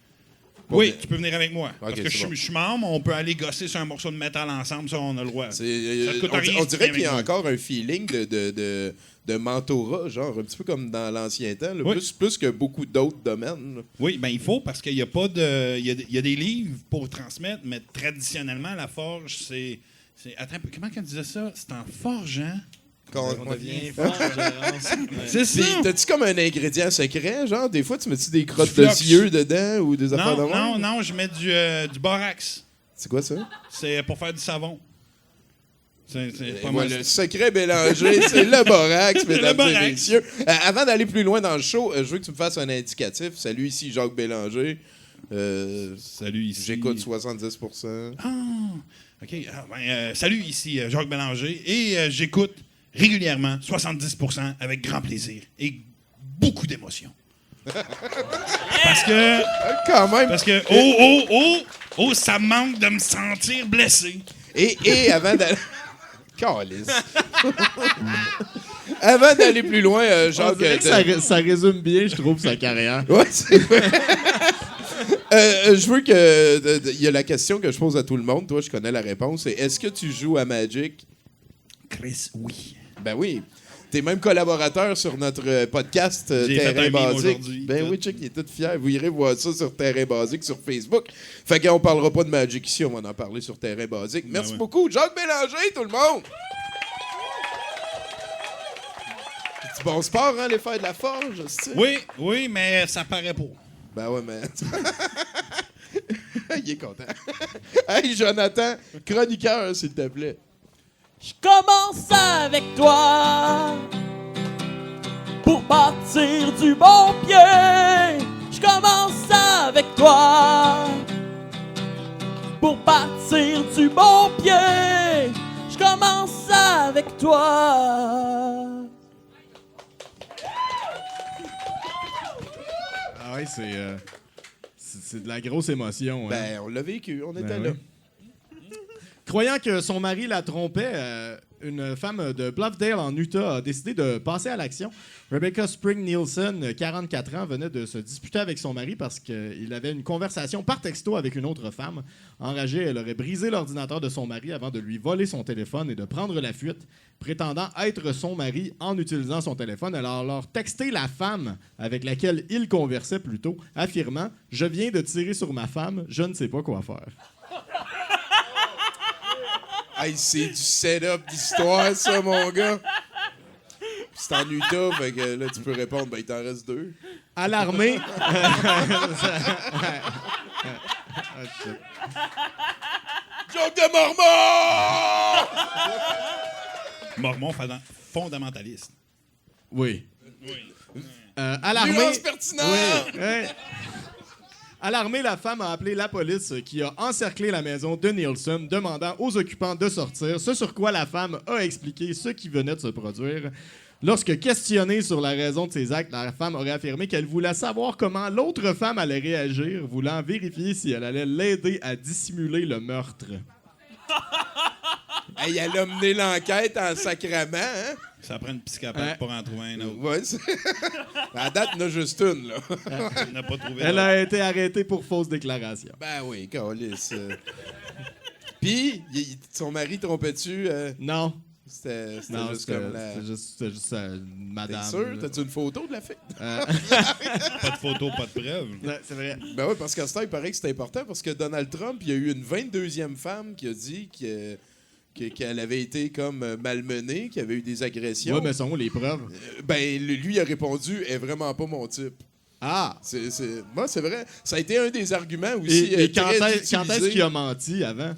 Oui, tu peux venir avec moi. Ok, Parce que c'est bon. je suis membre, on peut aller gosser sur un morceau de métal ensemble, ça, on a le droit. Ça te coûte rien On si tu dirait viens qu'il y a avec moi. encore un feeling de mentorat, genre, un petit peu comme dans l'ancien temps, là, Oui. plus que beaucoup d'autres domaines. Là. Oui, ben il faut, parce qu'il n'y a pas de... Il y a des livres pour transmettre, mais traditionnellement, la forge, c'est... Attends, comment on disait ça? C'est en forgeant On devient fort en gérance. C'est ça. Puis, t'as-tu comme un ingrédient secret, genre? Des fois, tu mets-tu des crottes Du de Flux. yeux dedans ou des affaires de même? Non, je mets du borax. C'est quoi ça? C'est pour faire du savon. C'est pas Voilà, mal. le secret mélangé, c'est le borax, mesdames borax. et messieurs. Avant d'aller plus loin dans le show, je veux que tu me fasses un indicatif. Salut, ici Jacques Bélanger. Salut, ici. J'écoute 70%. Ah, OK. Salut, ici Jacques Bélanger. Et j'écoute régulièrement 70% avec grand plaisir et beaucoup d'émotion. Parce que... Quand même. Parce que... Oh, ça me manque de me sentir blessé. Et avant d'aller... Calisse. Avant d'aller plus loin, On Jacques... dirait que ça résume bien, je trouve, sa carrière. Ouais, c'est vrai. Je veux que... Il y a la question que je pose à tout le monde. Toi, je connais la réponse. C'est est-ce que tu joues à Magic? Chris, oui. Ben oui. T'es même collaborateur sur notre podcast J'ai fait Terrain un meme Basique. aujourd'hui. Ben Tout. oui, check, il est tout fier. Vous irez voir ça sur Terrain Basique sur Facebook. Fait qu'on parlera pas de Magic ici, on va en parler sur Terrain Basique. Merci ouais. beaucoup. Jacques Bélanger, tout le monde! C'est bon sport, hein, les fers de la forge, c'est Oui, mais ça paraît pas. Ben ouais, mais... Il est content. Hey, Jonathan, chroniqueur, s'il te plaît. Je commence avec toi pour partir du bon pied. Je commence avec toi pour partir du bon pied. Je commence avec toi. Ah ouais, c'est de la grosse émotion. Hein. Ben, on l'a vécu, on était Ben là. oui. Croyant que son mari la trompait, une femme de Bluffdale en Utah a décidé de passer à l'action. Rebecca Spring Nielsen, 44 ans, venait de se disputer avec son mari parce qu'il avait une conversation par texto avec une autre femme. Enragée, elle aurait brisé l'ordinateur de son mari avant de lui voler son téléphone et de prendre la fuite. Prétendant être son mari en utilisant son téléphone, elle a alors texté la femme avec laquelle il conversait plus tôt, affirmant « Je viens de tirer sur ma femme, je ne sais pas quoi faire ». Hey, c'est du setup d'histoire, ça, mon gars. C'est en Utah, fait que là, tu peux répondre, ben, il t'en reste 2. Alarmé. Joke de Mormon! Mormon fondamentaliste. Oui. Oui. Alarmé. Nuance pertinente! Oui, oui. Alarmée, la femme a appelé la police qui a encerclé la maison de Nielsen, demandant aux occupants de sortir, ce sur quoi la femme a expliqué ce qui venait de se produire. Lorsque questionnée sur la raison de ses actes, la femme aurait affirmé qu'elle voulait savoir comment l'autre femme allait réagir, voulant vérifier si elle allait l'aider à dissimuler le meurtre. Hey, elle a mené l'enquête en sacrament, hein? Ça prend une psychopathe pour en trouver un autre. Ouais, à date, il y en a juste une, là. On n'a pas trouvé Elle d'autre. a été arrêtée pour fausse déclaration. Ben oui, câlisse. Puis, son mari trompait-tu? Non. C'était Non, juste c'était comme la... c'était juste une madame. T'es sûr? là. T'as-tu une photo de la fille? Pas de photo, pas de preuve. Ouais, c'est vrai. Ben oui, parce qu'à ce temps, il paraît que c'est important parce que Donald Trump, il y a eu une 22e femme qui a dit qu'elle avait été comme malmenée, qu'il y avait eu des agressions. Ouais, mais sont où les preuves? Ben, lui, il a répondu « est vraiment pas mon type Ah! ». Moi, c'est vrai. Ça a été un des arguments aussi. Et quand très est-ce utilisés. qu'il a menti avant?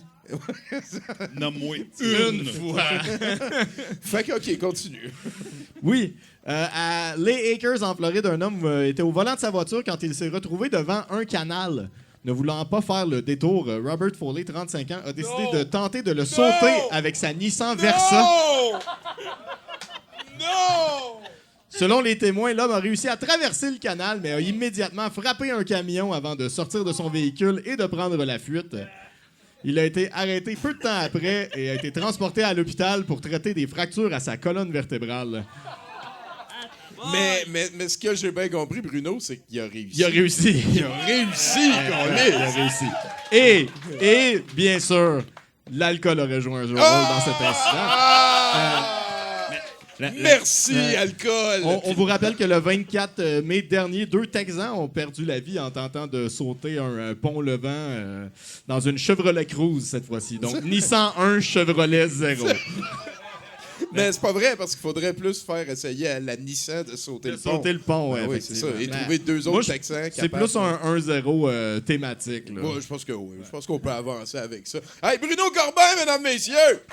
Nomme-moi Une fois. Fait que, OK, continue. Oui. À Lay Acres, en Floride, un homme était au volant de sa voiture quand il s'est retrouvé devant un canal. Ne voulant pas faire le détour, Robert Foley, 35 ans, a décidé de tenter de le sauter avec sa Nissan Versa. Non! Selon les témoins, l'homme a réussi à traverser le canal, mais a immédiatement frappé un camion avant de sortir de son véhicule et de prendre la fuite. Il a été arrêté peu de temps après et a été transporté à l'hôpital pour traiter des fractures à sa colonne vertébrale. Mais ce que j'ai bien compris, Bruno, c'est qu'il a réussi. Il a réussi. Il a réussi, Il a réussi. Et bien sûr, l'alcool aurait joué un rôle dans cet incident. Merci, alcool! On vous rappelle que le 24 mai dernier, 2 Texans ont perdu la vie en tentant de sauter un pont levant dans une Chevrolet Cruze cette fois-ci. Donc, Nissan 1, Chevrolet 0. Mais c'est pas vrai, parce qu'il faudrait plus faire essayer à la Nissan de sauter le pont. Sauter le pont, Ben oui, c'est ça. Et trouver 2 Moi, autres accents C'est plus un 1-0 thématique. Là. Ouais, je pense que oui. Je pense qu'on peut avancer avec ça. Hey, Bruno Corbin, mesdames, messieurs!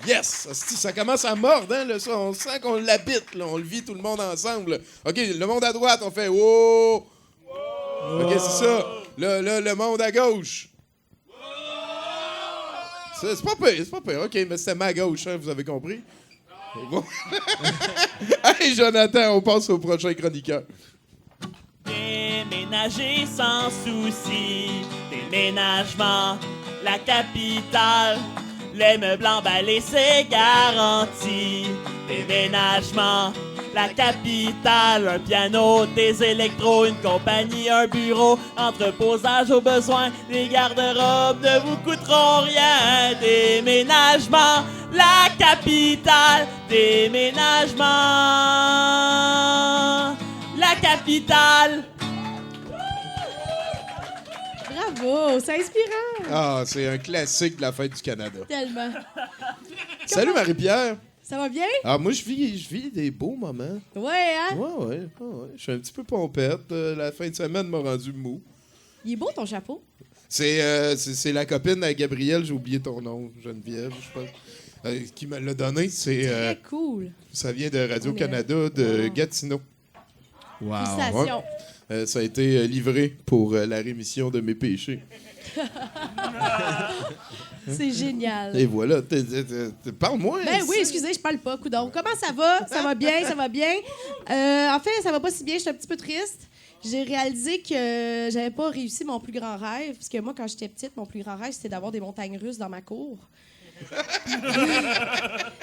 Yes! Ça commence à mordre, hein, là, ça. On sent qu'on l'habite, là. On le vit tout le monde ensemble. Là. OK, le monde à droite, on fait « wow! » OK, c'est ça. Là, le monde à gauche. C'est pas pire, c'est pas pire. OK, mais c'était ma gauche, hein, vous avez compris? Bon. Hey, Jonathan, on passe au prochain chroniqueur. Déménager sans souci, déménagement, la capitale, les meubles emballés, c'est garanti. Déménagement, la capitale, un piano, des électros, une compagnie, un bureau, entreposage au besoin, les garde-robes ne vous coûteront rien. Déménagement, la capitale, déménagement, la capitale. Bravo, c'est inspirant. Ah, c'est un classique de la fête du Canada. Tellement. Salut, Marie-Pierre. Ça va bien? Ah, moi, je vis des beaux moments. Ouais, hein? Ouais. Je suis un petit peu pompette. La fin de semaine m'a rendu mou. Il est beau ton chapeau. C'est la copine à Gabrielle, j'ai oublié ton nom, Geneviève, je pense, qui me l'a donné. Très cool. Ça vient de Radio-Canada de Gatineau. Wow. Félicitations. Ça a été livré pour la rémission de mes péchés. C'est génial. Et voilà. Parle-moi. Ben oui, excusez, je parle pas, coudonc. Comment ça va? Ça va bien, ça va bien. En fait, ça va pas si bien, je suis un petit peu triste. J'ai réalisé que j'avais pas réussi mon plus grand rêve, parce que moi, quand j'étais petite, mon plus grand rêve, c'était d'avoir des montagnes russes dans ma cour.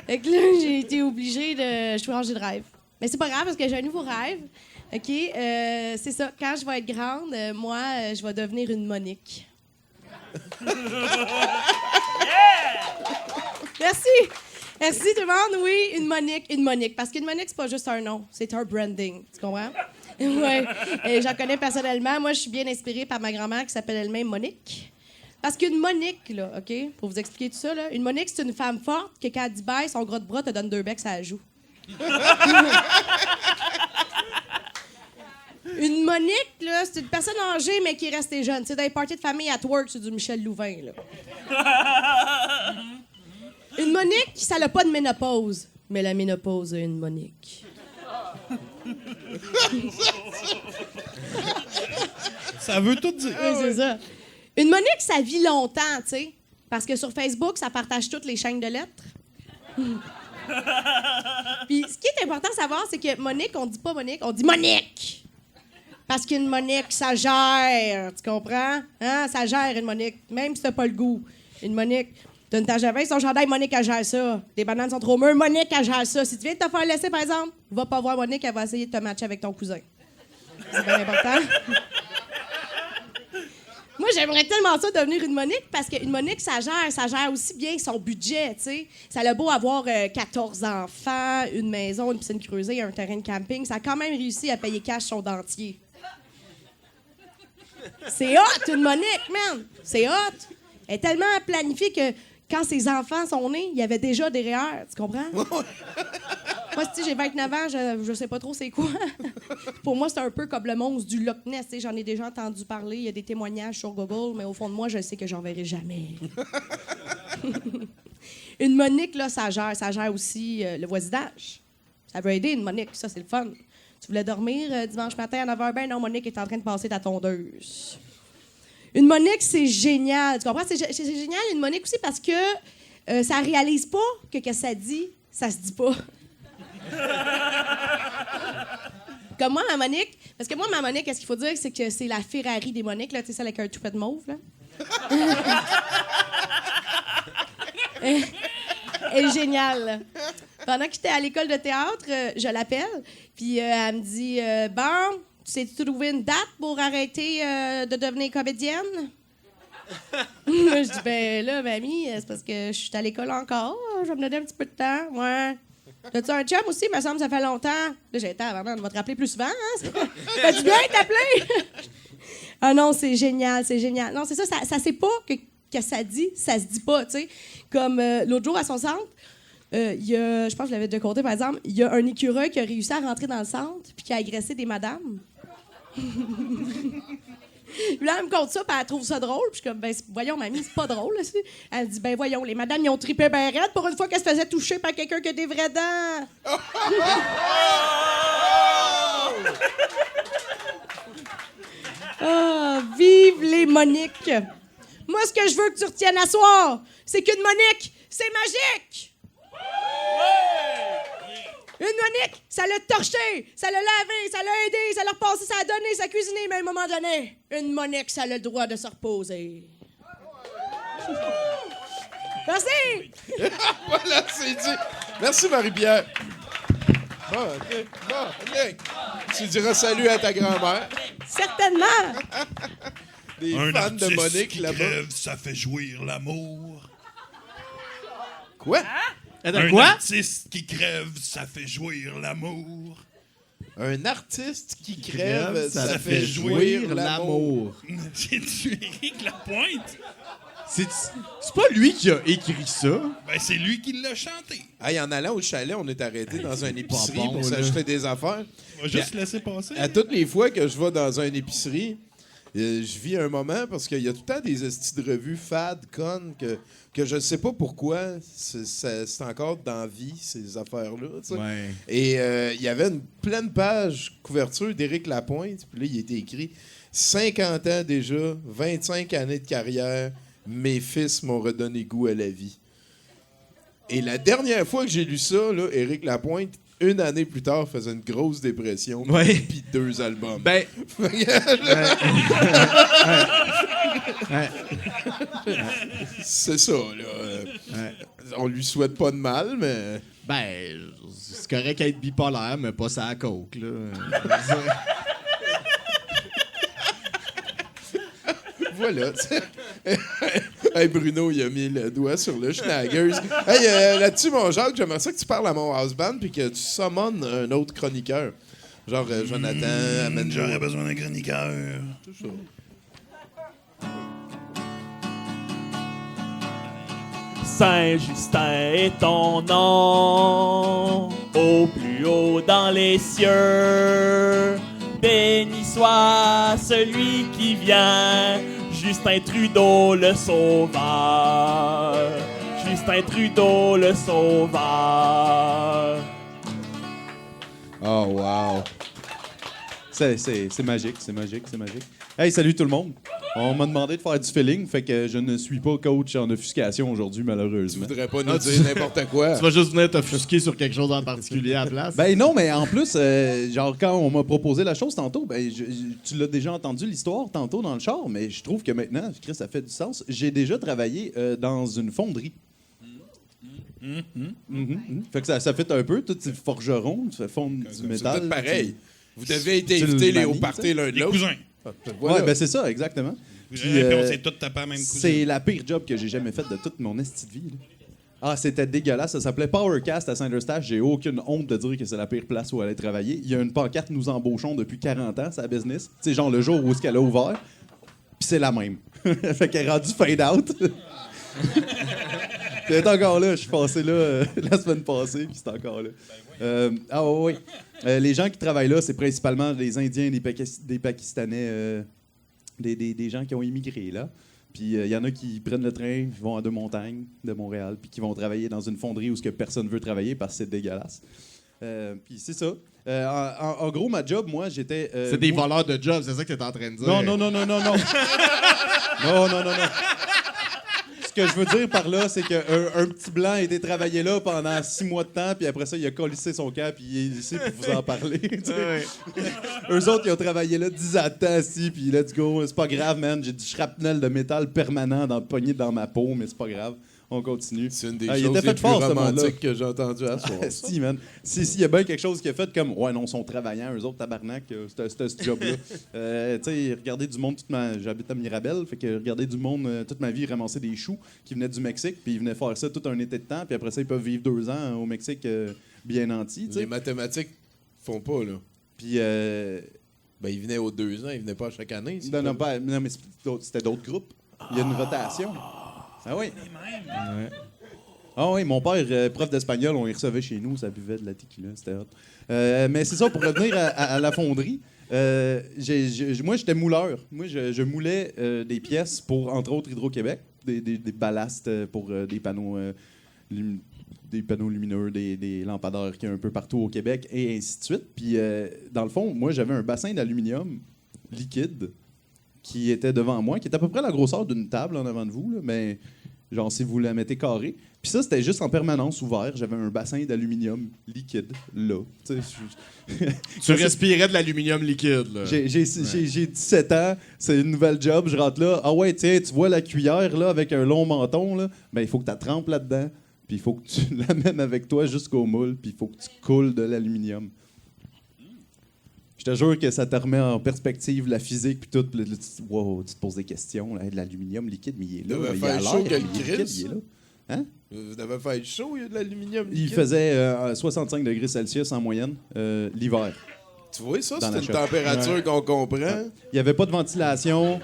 Fait que là, j'ai été obligée de changer de rêve. Mais c'est pas grave, parce que j'ai un nouveau rêve. OK? C'est ça. Quand je vais être grande, moi, je vais devenir une Monique. Merci. Merci tout le monde. Oui, une Monique. Parce qu'une Monique, c'est pas juste un nom, c'est un branding. Tu comprends? Oui. J'en connais personnellement. Moi, je suis bien inspirée par ma grand-mère qui s'appelle elle-même Monique. Parce qu'une Monique, là, OK? Pour vous expliquer tout ça, là, une Monique, c'est une femme forte que quand elle dit bye, son gros de bras te donne 2 becs à la joue. Une Monique, là, c'est une personne âgée, mais qui est restée jeune. C'est dans les parties de famille at work, c'est du Michel Louvain, là. Une Monique, ça n'a pas de ménopause. Mais la ménopause a une Monique. Ça veut tout dire. Oui, c'est ça. Une Monique, ça vit longtemps, tu sais. Parce que sur Facebook, ça partage toutes les chaînes de lettres. Puis, ce qui est important à savoir, c'est que Monique, on dit pas Monique, on dit Monique. Parce qu'une Monique, ça gère. Tu comprends? Hein? Ça gère une Monique. Même si t'as pas le goût. Une Monique, t'as une tache de vin, son chandail, Monique, elle gère ça. Tes bananes sont trop mûres, Monique, elle gère ça. Si tu viens de te faire laisser, par exemple, va pas voir Monique, elle va essayer de te matcher avec ton cousin. C'est bien important. Moi, j'aimerais tellement ça devenir une Monique parce qu'une Monique, ça gère aussi bien son budget, tu sais. Ça a beau avoir 14 enfants, une maison, une piscine creusée, un terrain de camping, ça a quand même réussi à payer cash son dentier. C'est hot, une Monique, man! C'est hot! Elle est tellement planifiée que quand ses enfants sont nés, il y avait déjà des REER, tu comprends? Moi, si j'ai 29 ans, je sais pas trop c'est quoi. Pour moi, c'est un peu comme le monstre du Loch Ness. J'en ai déjà entendu parler. Il y a des témoignages sur Google, mais au fond de moi, je sais que j'en verrai jamais. Une Monique, là, ça gère aussi le voisinage. Ça veut aider une Monique, ça, c'est le fun. Tu voulais dormir dimanche matin à 9h, ben non, Monique est en train de passer ta tondeuse. Une Monique, c'est génial. Tu comprends? C'est génial, une Monique aussi, parce que ça réalise pas que ça dit, ça se dit pas. Comme moi, ma Monique, parce que moi, ma Monique, qu'est-ce qu'il faut dire, c'est que c'est la Ferrari des Moniques, là, tu sais, celle avec un toupet de mauve, là. Elle est géniale, là. Pendant que j'étais à l'école de théâtre, je l'appelle, puis elle me dit bon, tu sais-tu trouver une date pour arrêter de devenir comédienne? Je dis ben là, mamie, c'est parce que je suis à l'école encore, je vais me donner un petit peu de temps, ouais. T'as-tu un chum aussi? Il me semble que ça fait longtemps. Là, j'ai été avant, on va te rappeler plus souvent, hein? Fais-tu bien t'appeler? Ah non, c'est génial, c'est génial. Non, c'est ça sait pas que ça dit, ça se dit pas, tu sais. Comme l'autre jour à son centre, je pense que je l'avais déjà compté, par exemple, il y a un écureuil qui a réussi à rentrer dans le centre puis qui a agressé des madames. Puis là, elle me compte ça, puis elle trouve ça drôle. Puis je suis comme, ben, voyons, mamie, c'est pas drôle. Là, elle me dit, ben, voyons, les madames, ils ont trippé ben raide pour une fois qu'elles se faisaient toucher par quelqu'un qui a des vraies dents. Ah, vive les Moniques! Moi, ce que je veux que tu retiennes à soir, c'est qu'une Monique, c'est magique! Une Monique, ça l'a torché, ça l'a lavé, ça l'a aidé, ça l'a repassé, ça l'a donné, ça l'a cuisiné, mais à un moment donné, une Monique, ça a le droit de se reposer. Merci! Voilà, c'est dit. Merci, Marie-Pierre. Bon, OK. Bon, Nick, tu diras salut à ta grand-mère. Certainement! Des Un fans de artiste Monique qui là-bas. crève, ça fait jouir l'amour. Quoi? Un Quoi? artiste qui crève, ça fait jouir l'amour. Un artiste qui crève, ça fait jouir l'amour. J'ai-tu Éric Lapointe? C'est pas lui qui a écrit ça. Ben, c'est lui qui l'a chanté. Hey, en allant au chalet, on est arrêté dans une épicerie bon, pour là. s'acheter des affaires. On va juste laisser passer. À toutes les fois que je vais dans une épicerie, je vis un moment parce qu'il y a tout le temps des estis de revues fades, connes, que je ne sais pas pourquoi c'est encore dans la vie, ces affaires-là. Tu sais. Ouais. Et il y avait une pleine page couverture d'Éric Lapointe, puis là, il était écrit « 50 ans déjà, 25 années de carrière, mes fils m'ont redonné goût à la vie. » Et la dernière fois que j'ai lu ça, là, Éric Lapointe, une année plus tard, faisait une grosse dépression, Ouais. puis 2 albums. Ben, C'est ça, là. On lui souhaite pas de mal, mais... c'est correct être bipolaire, mais pas ça à coke, là. Voilà. Hey, Bruno, il a mis le doigt sur le schnaggers. Hey, là-dessus, mon Jacques, j'aimerais ça que tu parles à mon house band puis que tu summones un autre chroniqueur. Genre Jonathan, amène J'aurais besoin d'un chroniqueur. tout ça. Saint-Justin est ton nom, au plus haut dans les cieux. Béni soit celui qui vient, Justin Trudeau le sauveur. Justin Trudeau le sauveur. Oh, wow. C'est magique, c'est magique, c'est magique. Hey, salut tout le monde. On m'a demandé de faire du feeling, fait que je ne suis pas coach en offuscation aujourd'hui, Tu malheureusement. voudrais pas nous dire n'importe quoi. Tu vas juste venir t'offusquer sur quelque chose en particulier à la place. Ben non, mais en plus, genre quand on m'a proposé la chose tantôt, ben tu l'as déjà entendu l'histoire tantôt dans le char, mais je trouve que maintenant, Chris, ça fait du sens. J'ai déjà travaillé dans une fonderie. Fait que ça fait un peu, tous ces forgerons, tu fais fondre du C'est métal. tout pareil. Vous devez être tu le invités les manies, au party l'un de Les l'autre. cousins. Voilà. Ouais, ben c'est ça, exactement. Puis, Puis, on s'est tous tapés à la même cousine. c'est la pire job que j'ai jamais faite de toute mon esti de vie. Là. Ah, c'était dégueulasse. Ça s'appelait Powercast à Saint-Eustache. J'ai aucune honte de dire que c'est la pire place où aller travailler. Il y a une pancarte « Nous embauchons depuis 40 ans », c'est la business. Tu sais, genre le jour où est-ce qu'elle a ouvert. Puis c'est la même. Fait qu'elle est rendue fade out. Elle est encore là. Je suis passé là la semaine passée, puis c'est encore là. Ah oui. Les gens qui travaillent là, c'est principalement des Indiens, des Pakistanais, des gens qui ont immigré là. Puis il y en a qui prennent le train, vont à Deux-Montagnes, de Montréal, puis qui vont travailler dans une fonderie où ce que personne veut travailler parce que c'est dégueulasse. Puis c'est ça. En gros, ma job, moi, j'étais... C'est des moi- voleurs de job, c'est ça que t'es en train de dire. Non. Non. Non. Ce que je veux dire par là, c'est qu'un petit blanc a été travaillé là pendant 6 mois de temps, puis après ça, il a collissé son camp, puis il est ici pour vous en parler. tu sais. Eux autres, ils ont travaillé là 10 ans de temps, ici, puis let's go. C'est pas grave, man. J'ai du shrapnel de métal permanent pogné dans ma peau, mais c'est pas grave. On continue. C'est une des Ah, il choses était les fait plus fort, ce monde-là. romantiques que j'ai entendues à soir. Si, man. Si, y a bien quelque chose qui a fait comme, ouais, non, sont travaillants, eux autres, tabarnak, c'était ce job-là. Tu sais, regardez du monde, j'habite à Mirabel, fait que regardez du monde toute ma vie ramasser des choux qui venaient du Mexique, puis ils venaient faire ça tout un été de temps, puis après ça, ils peuvent vivre 2 ans au Mexique bien nantis, tu Les sais. mathématiques font pas, là. Puis, Ben, ils venaient aux 2 ans, ils venaient pas à chaque année. c'est non, pas- non, mais c'était d'autres groupes. Il y a une rotation. Ah oui. Ah oui, mon père, prof d'espagnol, on y recevait chez nous, ça buvait de la tequila, c'était hot. Mais c'est ça, pour revenir à la fonderie, moi, j'étais mouleur. Moi, je moulais des pièces pour, entre autres, Hydro-Québec, des ballasts pour des panneaux lumineux, des lampadaires qu'il y a un peu partout au Québec, et ainsi de suite. Puis, dans le fond, moi, j'avais un bassin d'aluminium liquide qui était devant moi, qui était à peu près la grosseur d'une table en avant de vous, là, mais genre si vous la mettez carrée. Puis ça, c'était juste en permanence ouvert. J'avais un bassin d'aluminium liquide, là. Tu respirais de l'aluminium liquide, là. J'ai 17 ans, c'est une nouvelle job, je rentre là. Ah ouais, tiens, tu vois la cuillère, là, avec un long menton, là? Ben, il faut que tu la trempes là-dedans, puis il faut que tu l'amènes avec toi jusqu'au moule, puis il faut que tu coules de l'aluminium. Je te jure que ça te remet en perspective la physique puis tout. Puis là, wow, tu te poses des questions. Là, de l'aluminium liquide, mais il est là. Ça devait Il a faire chaud l'air, que il est liquide, il est là. Hein? Vous devez faire chaud, il y a de l'aluminium liquide. Il faisait 65 degrés Celsius en moyenne l'hiver. Tu vois, ça, Dans c'est la une shop. température qu'on comprend. Il n'y avait pas de ventilation.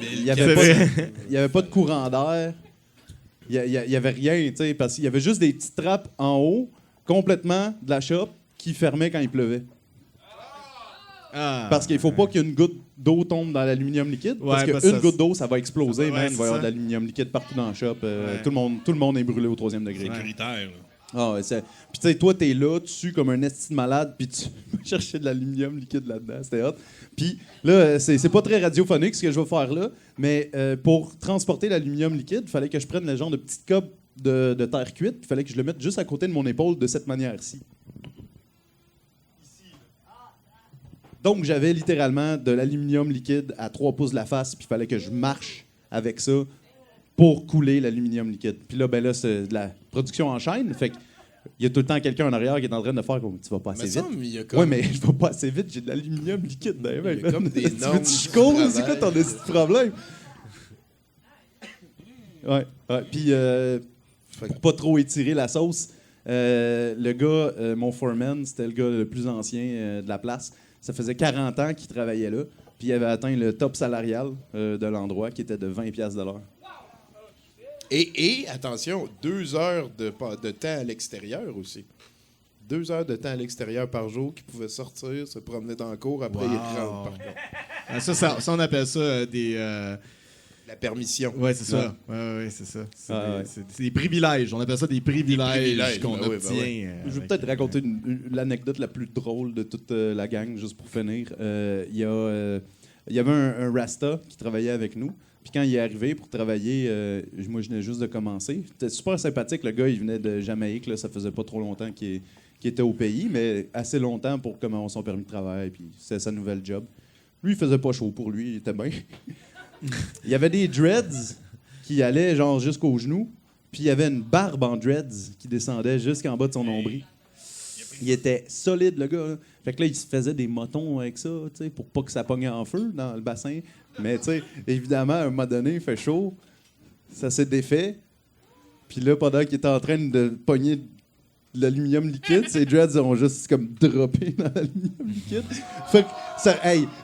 Il n'y avait pas de courant d'air. Il y avait rien, tu sais, parce qu'il y avait juste des petites trappes en haut, complètement de la shop, qui fermaient quand il pleuvait. Parce qu'il faut pas qu'une goutte d'eau tombe dans l'aluminium liquide. Parce qu'une goutte d'eau, ça va exploser, Ouais, man. Il va y avoir ça. de l'aluminium liquide partout dans le shop. Tout le monde est brûlé au 3e degré. Sécuritaire, là. Ah, ouais, puis tu sais, toi, t'es là, tu sues comme un esti de malade, puis tu vas chercher de l'aluminium liquide là-dedans. C'était hot. Puis là, c'est pas très radiophonique ce que je vais faire là, mais pour transporter l'aluminium liquide, il fallait que je prenne le genre de petite cope de terre cuite, puis il fallait que je le mette juste à côté de mon épaule de cette manière-ci. Donc, j'avais littéralement de l'aluminium liquide à 3 pouces de la face, puis il fallait que je marche avec ça pour couler l'aluminium liquide. Puis là, ben là, c'est de la production en chaîne, fait que il y a tout le temps quelqu'un en arrière qui est en train de faire comme tu vas pas assez vite. Il y a comme... Ouais, mais je vais pas assez vite, j'ai de l'aluminium liquide dans les mains. Il y a comme des Tu normes veux que je cours? du C'est quoi ton travail. esti de problème? Ouais. Puis, pour pas trop étirer la sauce, le gars, mon foreman, c'était le gars le plus ancien de la place. Ça faisait 40 ans qu'il travaillait là, puis il avait atteint le top salarial de l'endroit, qui était de 20$ de l'heure. Et attention, 2 heures de temps à l'extérieur aussi. 2 heures de temps à l'extérieur par jour qui pouvait sortir, se promener dans le cours, après il rentre, par contre. Ça, on appelle ça des... La permission. Ouais, c'est ça. Ouais, c'est ça. Ouais. C'est des privilèges. On appelle ça des privilèges qu'on ben oui, obtient. ben oui. Je vais peut-être raconter l'anecdote la plus drôle de toute la gang, juste pour finir. Il y avait un Rasta qui travaillait avec nous. Puis quand il est arrivé pour travailler, moi, je venais juste de commencer. C'était super sympathique. Le gars, il venait de Jamaïque. Là, ça faisait pas trop longtemps qu'il était au pays, mais assez longtemps pour commencer son permis de travail. Puis c'était sa nouvelle job. Lui, il faisait pas chaud pour lui. Il était bien. Il y avait des dreads qui allaient genre jusqu'aux genoux. Puis il y avait une barbe en dreads qui descendait jusqu'en bas de son nombril. Il était solide, le gars. Là. Fait que là, il se faisait des motons avec ça, tu sais, pour pas que ça pogne en feu dans le bassin. Mais, tu sais, évidemment, à un moment donné, il fait chaud. Ça s'est défait. Puis là, pendant qu'il était en train de pogner de l'aluminium liquide, ses dreads ont juste comme droppé dans l'aluminium liquide. Fait que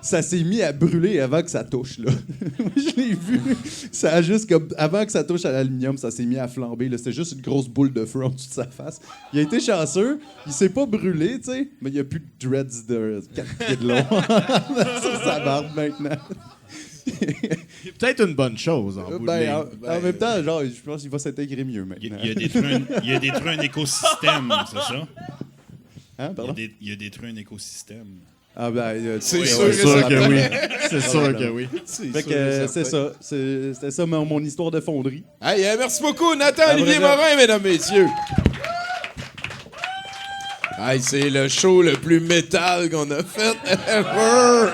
ça s'est mis à brûler avant que ça touche, là. Moi, je l'ai vu. Ça a juste comme... Avant que ça touche à l'aluminium, ça s'est mis à flamber, là. C'était juste une grosse boule de feu en dessous de sa face. Il a été chanceux. Il s'est pas brûlé, tu sais, mais il y a plus de dreads de 4 pieds de long sur sa barbe maintenant. C'est peut-être une bonne chose, en bout de ligne. En même temps, genre, je pense qu'il va s'intégrer mieux maintenant. Il a détruit un écosystème, c'est ça? Hein, pardon? Il a détruit un écosystème. Ah ben, C'est oui, sûr oui. et certain. que oui. C'est sûr que oui. Fait que c'est ça. C'était ça mon histoire de fonderie. Hey, merci beaucoup, Nathan-Olivier Morin, mesdames, messieurs. Hey, c'est le show le plus métal qu'on a fait ever.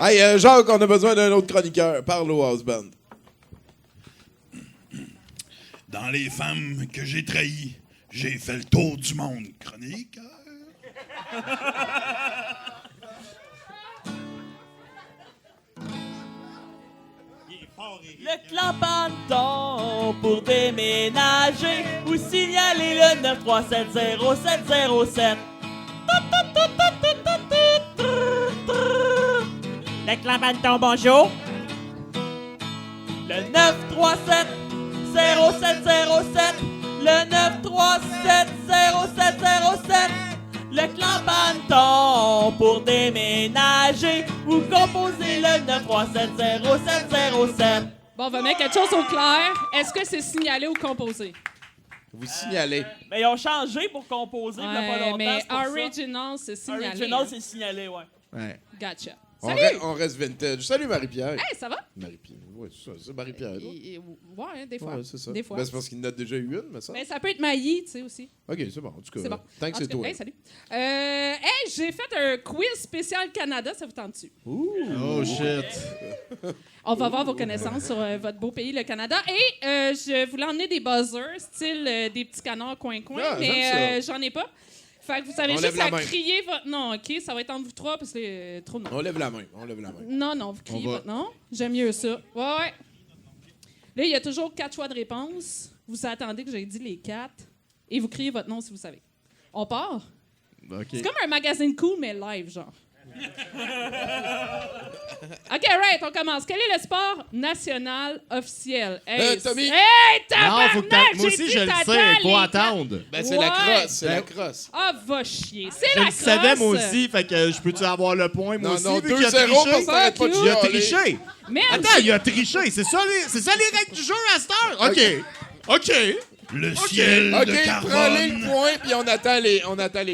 Hey, Jacques, on a besoin d'un autre chroniqueur. Parle au house band. Dans les femmes que j'ai trahies, j'ai fait le tour du monde. Chroniqueur. Le clapanton pour déménager ou signaler le 9370707. Le clapanton, bonjour. Le 9370707. Le 9370707. Le clan Panton pour déménager. Vous composez le 9370707. Bon, on va mettre quelque chose au clair. Est-ce que c'est signalé ou composé? Vous signalez. Mais ils ont changé pour composer il y a pas longtemps. mais c'est pour ça. original, c'est signalé. Original, c'est signalé, ouais. Ouais. Gotcha. On, Salut! on reste vintage. Salut Marie-Pierre. Hey, ça va? Marie-Pierre. Oui, c'est Marie-Pierre. là. Ouais, des fois. Ouais, c'est ça. Des fois. Ben, c'est parce qu'il note déjà eu une, mais ça. Mais ça peut être Mailly, tu sais, aussi. Ok, c'est bon. En tout cas, C'est bon. tant que En c'est tout cas, toi. hey, salut. Hey, j'ai fait un quiz spécial Canada, ça vous tente-tu? Oh, shit. On va voir vos connaissances sur votre beau pays, le Canada. Et je voulais emmener des buzzers, style des petits canards coin-coin, Ah, mais j'en ai pas. Fait que vous avez On juste lève la à main. crier votre nom, OK? Ça va être entre vous trois parce que c'est trop de noms. On lève la main. On lève la main. Non, vous criez On va- votre nom. J'aime mieux ça. Ouais. Là, il y a toujours 4 choix de réponse. Vous attendez que j'ai dit les 4 et vous criez votre nom si vous savez. On part? OK. C'est comme un magazine cool, mais live, genre. OK, right, on commence. Quel est le sport national officiel? Hey, Tommy. Hey, Non, faut que tabarnak! moi aussi, j'ai je dit le t'attends sais. les Faut quatre. attendre. Ben, c'est la Ouais. crosse. C'est la Ben, crosse. Ah, va chier. C'est Je la le savais, crosse. moi aussi. Fait que je peux-tu avoir le point, moi Non, aussi, non, vu qu'il a 2-0 triché? parce que t'arrêtes pas de Fuck Il a chialer. triché. Man, Attends, il a triché. C'est ça les règles du jeu à cette heure? OK. Le ciel Ok, de prends-les carbone. le point, puis on attend les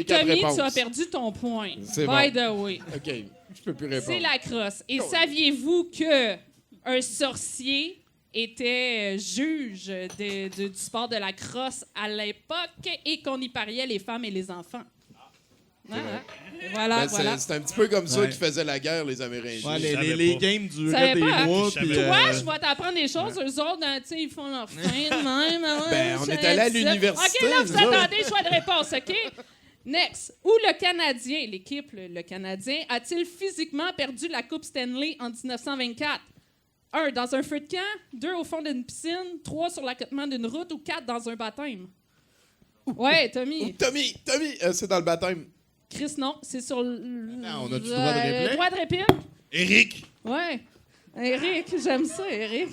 4 Tommy, réponses. tu as perdu ton point. C'est By bon. the way. OK, je peux plus répondre. C'est la crosse. Et saviez-vous que un sorcier était juge du sport de la crosse à l'époque et qu'on y pariait les femmes et les enfants? Ah, et voilà, Ben, voilà. c'est un petit peu comme ça Ouais. qu'ils faisaient la guerre, les Amérindiens. Ouais, Je savais les pas. games Savais duraient des pas, hein? mois. Je savais puis, pas. Toi, je vais t'apprendre des choses. Eux autres, tu sais, ils font leur fin de même. Ben, on est allé à l'université, OK, là, vous nous autres. attendez, choix de réponse, OK? Next. Où le Canadien, l'équipe, le Canadien, a-t-il physiquement perdu la Coupe Stanley en 1924? 1. Dans un feu de camp. 2. Au fond d'une piscine. 3. Sur l'accotement d'une route. Ou 4. Dans un baptême. Ouais, Tommy. Tommy, c'est dans le baptême. Chris, non. C'est sur le... on a-tu droit de réplique? Droit de réplique? Éric, Ouais. Eric, j'aime ça, Eric.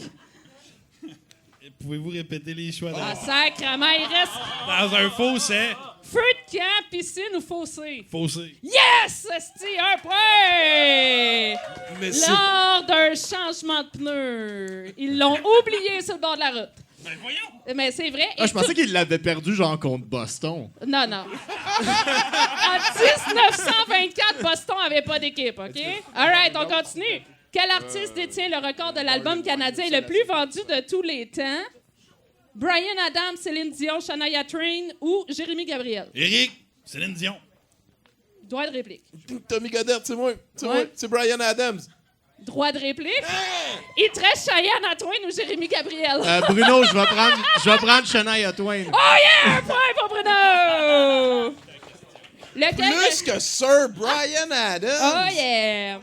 pouvez-vous répéter les choix? Ah, sacrement, il reste Dans un fossé. feu de camp, piscine ou fossé. Fossé. Yes! Esti, un point! Mais c'est... Lors d'un changement de pneus, ils l'ont oublié sur le bord de la route. Ben voyons. Mais c'est vrai. Ah, et je pensais qu'il l'avait perdu, genre, contre Boston. Non, non. En 1924, Boston avait pas d'équipe, OK? All right, on continue. Quel artiste détient le record de l'album canadien le plus vendu de tous les temps? Bryan Adams, Céline Dion, Shania Twain ou Jérémy Gabriel? Éric, Céline Dion. Droit de réplique. Tommy Goddard, c'est moi. C'est Ouais. moi. C'est Bryan Adams. Droit de réplique. Il te reste Shania Twain ou Jérémy Gabriel? Bruno, je vais prendre Shania Twain. Oh yeah! Un point pour Bruno! Lequel Plus que Sir Bryan Adams. Oh yeah!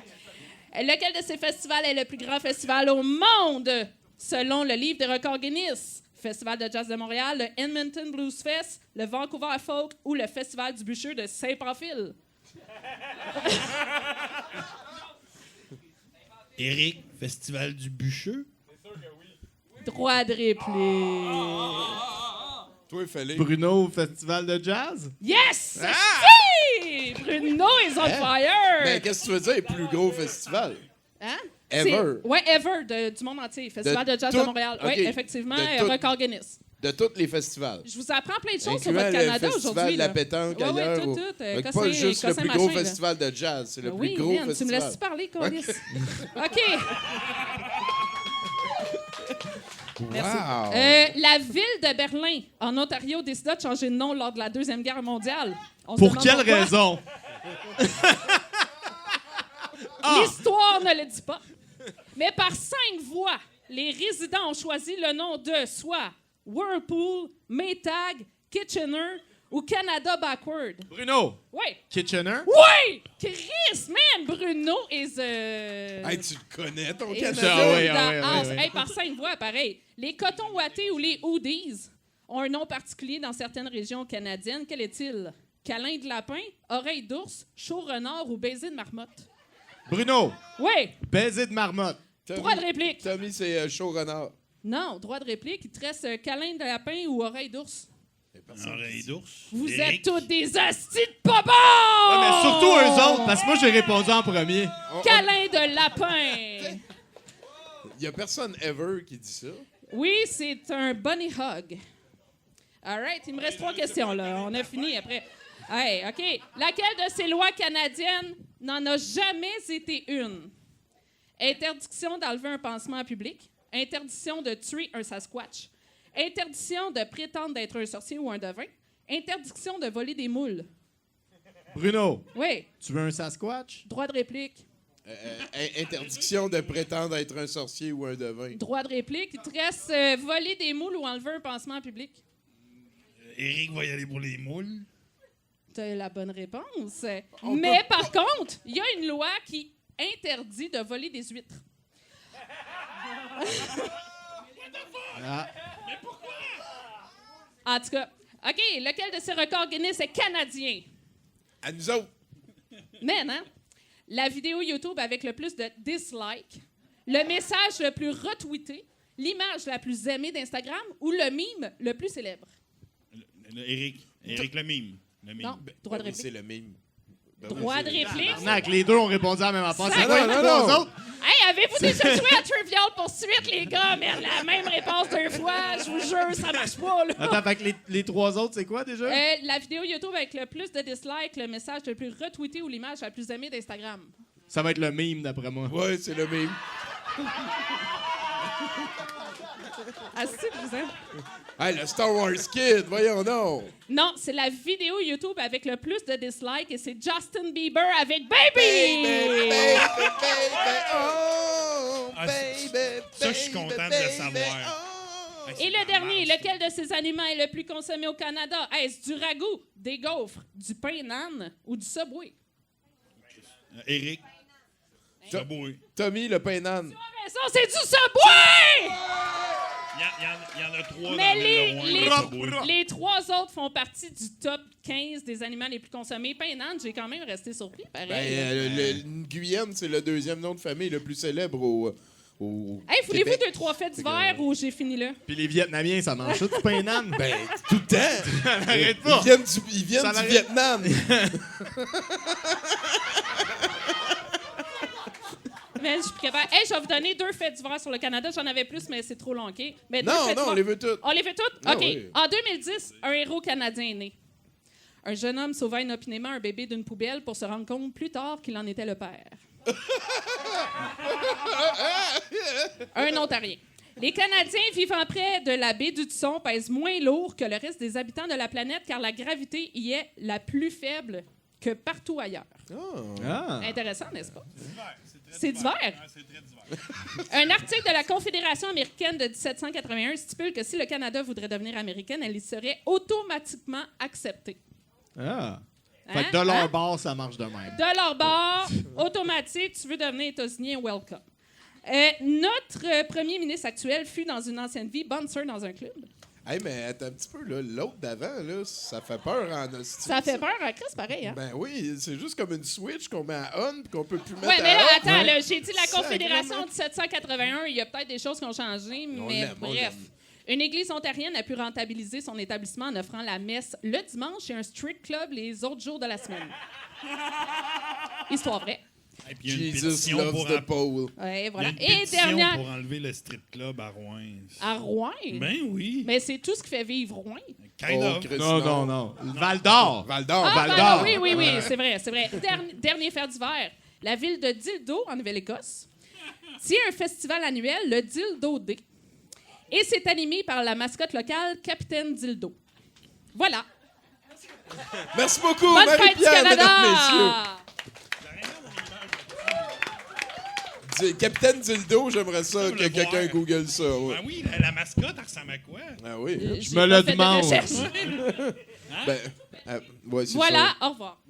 Lequel de ces festivals est le plus grand festival au monde, selon le livre des records Guinness? Festival de jazz de Montréal, le Edmonton Blues Fest, le Vancouver Folk ou le Festival du Bûcheux de Saint-Pamphile? Éric, Festival du Bûcheux. Droit de réplique. Toi, fallait. Bruno, festival de jazz? Yes! Si! Bruno is on fire! Ben, qu'est-ce que tu veux dire, plus gros festival? Hein? Ever. Oui, ever, du monde entier. Festival de, jazz de tout- Montréal. ok. Oui, effectivement, De tout- record Guinness. De tous les festivals. Je vous apprends plein de choses sur Incluant votre le Canada festival aujourd'hui. de la là. pétanque Ouais, ouais, ailleurs. tout, ou- tout, Fait que Cossin- pas juste le Cossin plus gros machin, là. festival de jazz, c'est le Oui, plus gros man, tu me festival. laisses parler, Colis. OK. Merci. Wow. La ville de Berlin, en Ontario, décida de changer de nom lors de la Deuxième Guerre mondiale. On se Pour demande quelle pourquoi. raison? L'histoire ne le dit pas. Mais par 5 voix, les résidents ont choisi le nom de soit Whirlpool, Maytag, Kitchener ou Canada Backward. Bruno, Oui. Kitchener? Oui! Chris, man! Bruno is... Hey, tu le connais, ton is Canada? Ah oui, in the ah oui, house. oui, oui. Hey, par 5 voix, pareil. Les cotons ouatés ou les hoodies ont un nom particulier dans certaines régions canadiennes. Quel est-il? Câlin de lapin, oreille d'ours, chaud renard ou baiser de marmotte? Bruno, Oui! baiser de marmotte. Droit de réplique. Tommy, c'est chaud renard. Non, droit de réplique. Il te reste câlin de lapin ou oreille d'ours? Oreille d'ours. Vous Eric. êtes tous des astis de pas bons! Ouais, mais surtout eux autres, parce que moi, j'ai répondu en premier. Câlin de lapin! Il y a personne ever qui dit ça. Oui, c'est un bunny hug. All right, il me reste 3 questions, là. On a fini après. Hey, OK. Laquelle de ces lois canadiennes n'en a jamais été une? Interdiction d'enlever un pansement en public. Interdiction de tuer un Sasquatch. Interdiction de prétendre d'être un sorcier ou un devin. Interdiction de voler des moules. Bruno, Oui, tu veux un Sasquatch? droit de réplique. Interdiction de prétendre être un sorcier ou un devin. Droit de réplique. Il te reste voler des moules ou enlever un pansement en public. Eric va y aller pour les moules. T'as la bonne réponse. Mais par contre, il y a une loi qui interdit de voler des huîtres. Ah. En tout cas, OK, lequel de ces records Guinness est canadien? À nous autres. Man, hein? La vidéo YouTube avec le plus de dislikes, le message le plus retweeté, l'image la plus aimée d'Instagram ou le meme le plus célèbre? Eric le mime. Le mime. Non, droit de Ben oui, c'est réplique. le mime. Ben Droit oui, de c'est- réplique. Tabarnak, les deux ont répondu à la même affaire. C'est Non, quoi non, les non, trois non. autres? Hey, avez-vous déjà joué à Trivial Poursuite, les gars? Merde, la même réponse 2 fois, je vous jure, ça marche pas, là. Attends, fait que les 3 autres, c'est quoi déjà? La vidéo YouTube avec le plus de dislikes, le message le plus retweeté ou l'image la plus aimée d'Instagram. Ça va être le meme, d'après moi. Ouais, c'est le mime. Ah, c'est vous aimez? Hey, le Star Wars Kid, voyons donc. Non, c'est la vidéo YouTube avec le plus de dislikes et c'est Justin Bieber avec Baby! Oh, Ah, baby, ça, je suis content de le baby, savoir. oh. Et le dernier, lequel de ces aliments est le plus consommé au Canada? Est-ce du ragoût, des gaufres, du pain nan ou du Subway? Eric. Subway. Tommy, le pain nan. Ah, ben ça, c'est du Subway! Il y en a 3 Mais dans le loin. les 3 autres font partie du top 15 des aliments les plus consommés. Pain nan, j'ai quand même resté surpris, pareil. Ben, Guyane, c'est le deuxième nom de famille le plus célèbre au Hey, voulez-vous Québec. 2-3 faits divers ou j'ai fini là? Puis les Vietnamiens, ça mange ça du pain nan? Ben, tout le temps. Arrête pas. Ils viennent Ça du m'arrête. Vietnam. Mais je suis plus capable. Hey, je vais vous donner 2 faits divers sur le Canada. J'en avais plus, mais c'est trop long, OK? Mais 2 Non, faits non, on divers. les veut toutes. On les fait toutes? Ah OK. oui. En 2010, un héros canadien est né. Un jeune homme sauva inopinément un bébé d'une poubelle pour se rendre compte plus tard qu'il en était le père. Un Ontarien. Les Canadiens vivant près de la baie d'Hudson pèsent moins lourd que le reste des habitants de la planète car la gravité y est la plus faible que partout ailleurs. Ah. Intéressant, n'est-ce pas? C'est divers. Ah, c'est très divers. Un article de la Confédération américaine de 1781 stipule que si le Canada voudrait devenir américaine, elle y serait automatiquement acceptée. Ah. Hein? Fait que de leur Hein? bord, ça marche de même. De leur bord, automatique, tu veux devenir états-unien, welcome. Notre premier ministre actuel fut dans une ancienne vie bouncer dans un club. Hey, mais attends un petit peu, là. L'autre d'avant, là, ça fait peur en hostie. Ça fait peur à Chris, pareil, hein? Ben oui, c'est juste comme une switch qu'on met à on puis qu'on peut plus mettre Ouais, mais à là, off. attends, là, j'ai dit la Sacrément. Confédération de 1781, il y a peut-être des choses qui ont changé, mais l'aime, on bref. l'aime. Une église ontarienne a pu rentabiliser son établissement en offrant la messe le dimanche et un street club les autres jours de la semaine. Histoire vraie. Et puis il y a une Jesus pétition loves pour the pole. Ouais, il y a voilà. une Et pétition dernière, pour enlever le strip club à Rouen. à Rouen. Ben oui. Mais c'est tout ce qui fait vivre Rouen. Kind of. Christ, Non. Val d'Or. Val d'Or. Ah, Val ben d'Or. là, oui, c'est vrai, c'est vrai. Dernier fait d'hiver. La ville de Dildo, en Nouvelle-Écosse, tient un festival annuel, le Dildo Day. Et c'est animé par la mascotte locale, Capitaine Dildo. Voilà. Merci beaucoup, Bonne fête du Marie-Pierre, mesdames, messieurs. Canada! Capitaine Dildo, j'aimerais ça Je que veux le quelqu'un voir. google ça. Ouais. Ben oui, la mascotte, elle ressemble à quoi? Ah oui. J'ai me pas le fait de demande. recherche. Ben, ouais, c'est Voilà, ça. au revoir.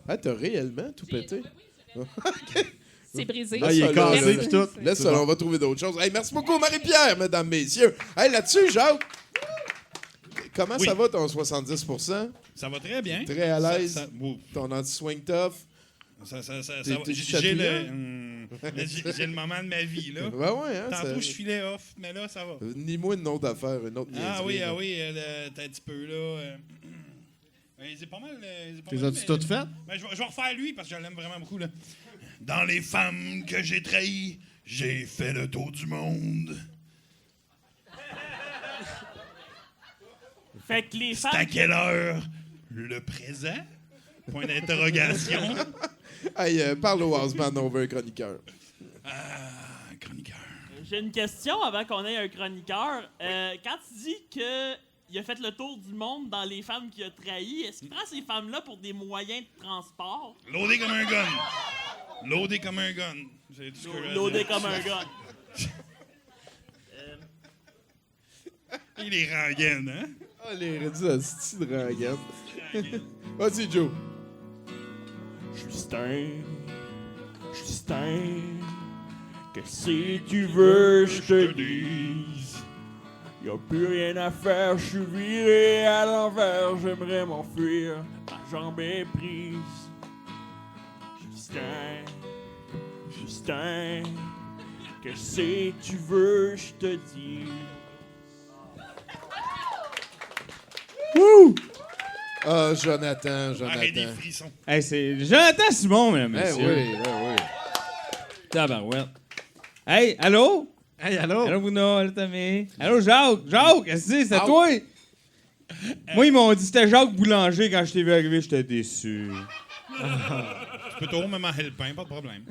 Ah, t'as réellement tout pété? C'est brisé. Ah, il est Ça, là, cassé là, pis tout. Laisse ça, on va trouver d'autres choses. Hey, merci beaucoup, Marie-Pierre, mesdames, messieurs. Hey, là-dessus, Jacques, comment Oui. ça va ton 70%? Ça va très bien. Très à l'aise. Ça- Ton anti-swing tough? Ça T'es va. J'ai chatouillant? le. Là, j'ai le moment de ma vie, là. Ben ouais, hein, Tantôt, je filais off, mais là, ça va. Ni moi une autre affaire, une autre niaiserie, là. T'as un petit peu, là. C'est pas mal. Les as-tu toutes faites? Ben, je vais refaire lui, parce que je l'aime vraiment beaucoup, là. Dans les femmes que j'ai trahies, j'ai fait le tour du monde. Fait que les C'est femmes. à quelle heure? Le présent? Point d'interrogation. Hey, parle au Houseman, on veut un chroniqueur. Chroniqueur. J'ai une question avant qu'on ait un chroniqueur. Quand tu dis qu'il a fait le tour du monde dans les femmes qu'il a trahies, est-ce qu'il prend ces femmes-là pour des moyens de transport? Loadé comme un gun. Loadé comme un gun. C'est tout ce que je Loadé veux dire. comme un gun. Il est rengaine, hein? Ah, les rédits à style de rengaine. Vas-y, Joe. Justin, que si tu veux, je te dise. Y'a plus rien à faire, je suis viré à l'envers, j'aimerais m'enfuir, ma jambe est prise. Justin, que si tu veux, je te dis. Ah, Jonathan. Arrête des frissons. Hey, c'est Jonathan Simon, mesdames et Eh messieurs. oui, oui. Tabarouette. Hey, allô? Hey, allô? Allô, Bruno? Allô, Tommy? Allô, Jacques? Jacques, qu'est-ce que c'est? C'est toi? Moi, ils m'ont dit que c'était Jacques Boulanger. Quand je t'ai vu arriver, j'étais déçu. Je peux toujours me manger le pain, pas de problème.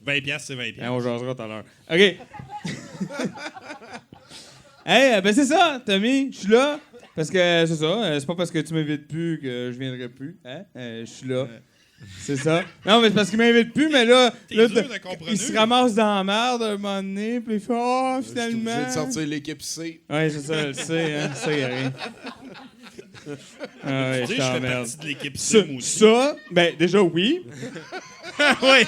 20$, c'est 20$. On jasera tout à l'heure. OK. Hey, ben c'est ça, Tommy. Je suis là. Parce que c'est ça. C'est pas parce que tu m'invites plus que je viendrai plus. Hein? Je suis là. C'est ça. Non, mais c'est parce qu'il m'invite plus, mais là, dur de comprendre. il se ramasse dans la merde un moment donné, puis il fait « Oh, Je suis finalement... » obligé de sortir l'équipe C. Ouais, c'est ça, je le sais, hein. Ça, y a rien. Ah ouais, Tu sais, je je fais t'emmerde. partie de l'équipe C, moi aussi. Ça, ben déjà oui. Oui.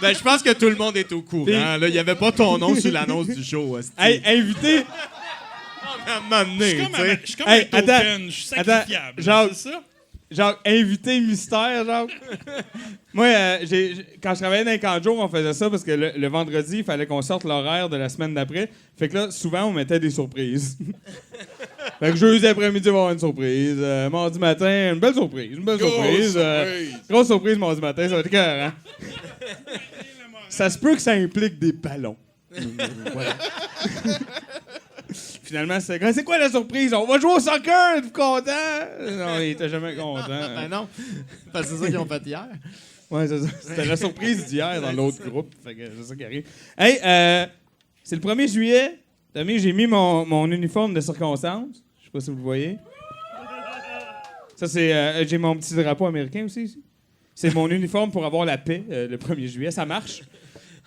Ben, je pense que tout le monde est au courant. Là, il n'y avait pas ton nom sur l'annonce du show. hostie. Hey, invité... À un moment donné, Je suis comme Hey, un token, attends, je suis attends, sacrifiable. Jacques. C'est ça? Genre, invité mystère, genre. Moi, quand je travaillais dans les camps de jour, on faisait ça parce que le vendredi, il fallait qu'on sorte l'horaire de la semaine d'après. Fait que là, souvent, on mettait des surprises. Fait que jeudi après-midi, on va avoir une surprise. Mardi matin, une belle surprise. Une belle surprise. Grosse surprise mardi matin, ça va être écœurant. Ça se peut que ça implique des ballons. Voilà. Finalement, c'est quoi la surprise? On va jouer au soccer, êtes-vous content? Non, il était jamais content. Ben non. Parce que c'est ça qu'ils ont fait hier. Ouais, c'est ça. C'était la surprise d'hier dans l'autre groupe. Fait que c'est ça qui arrive. Hey, c'est le 1er juillet. Tommy, j'ai mis mon uniforme de circonstance. Je sais pas si vous le voyez. Ça, c'est... j'ai mon petit drapeau américain aussi, ici. C'est mon uniforme pour avoir la paix le 1er juillet. Ça marche.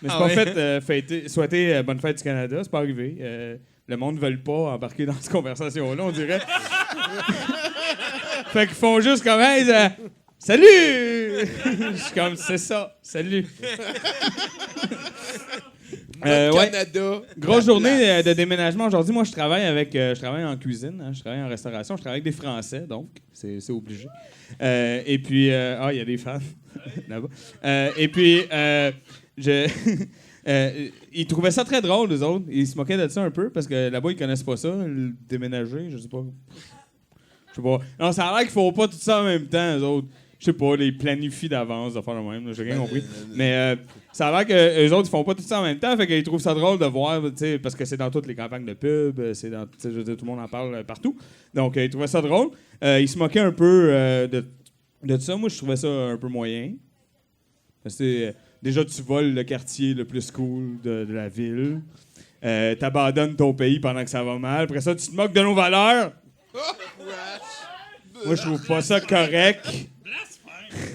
Mais c'est pas fait souhaiter bonne fête du Canada. C'est pas arrivé. Le monde ne veut pas embarquer dans cette conversation-là, on dirait. Fait qu'ils font juste comme « Hey, salut! » Je suis comme « C'est ça, salut! » Canada. Grosse journée de déménagement aujourd'hui. Moi, je travaille en cuisine, hein, je travaille en restauration, je travaille avec des Français, donc c'est obligé. Et puis, il y a des fans là-bas. Et puis, ils trouvaient ça très drôle, les autres. Ils se moquaient de ça un peu parce que là-bas, ils connaissent pas ça, le déménager, je sais pas. Non, ça a l'air qu'ils font pas tout ça en même temps, eux autres. Je sais pas, les planifient d'avance, de faire le même, j'ai rien compris. Mais ça a l'air qu'eux autres, ils font pas tout ça en même temps, fait qu'ils trouvent ça drôle de voir, parce que c'est dans toutes les campagnes de pub, je veux dire, tout le monde en parle partout. Donc, ils trouvaient ça drôle. Ils se moquaient un peu de ça. Moi, je trouvais ça un peu moyen. Parce que déjà, tu voles le quartier le plus cool de la ville. T'abandonnes ton pays pendant que ça va mal. Après ça, tu te moques de nos valeurs. Moi, je trouve pas ça correct.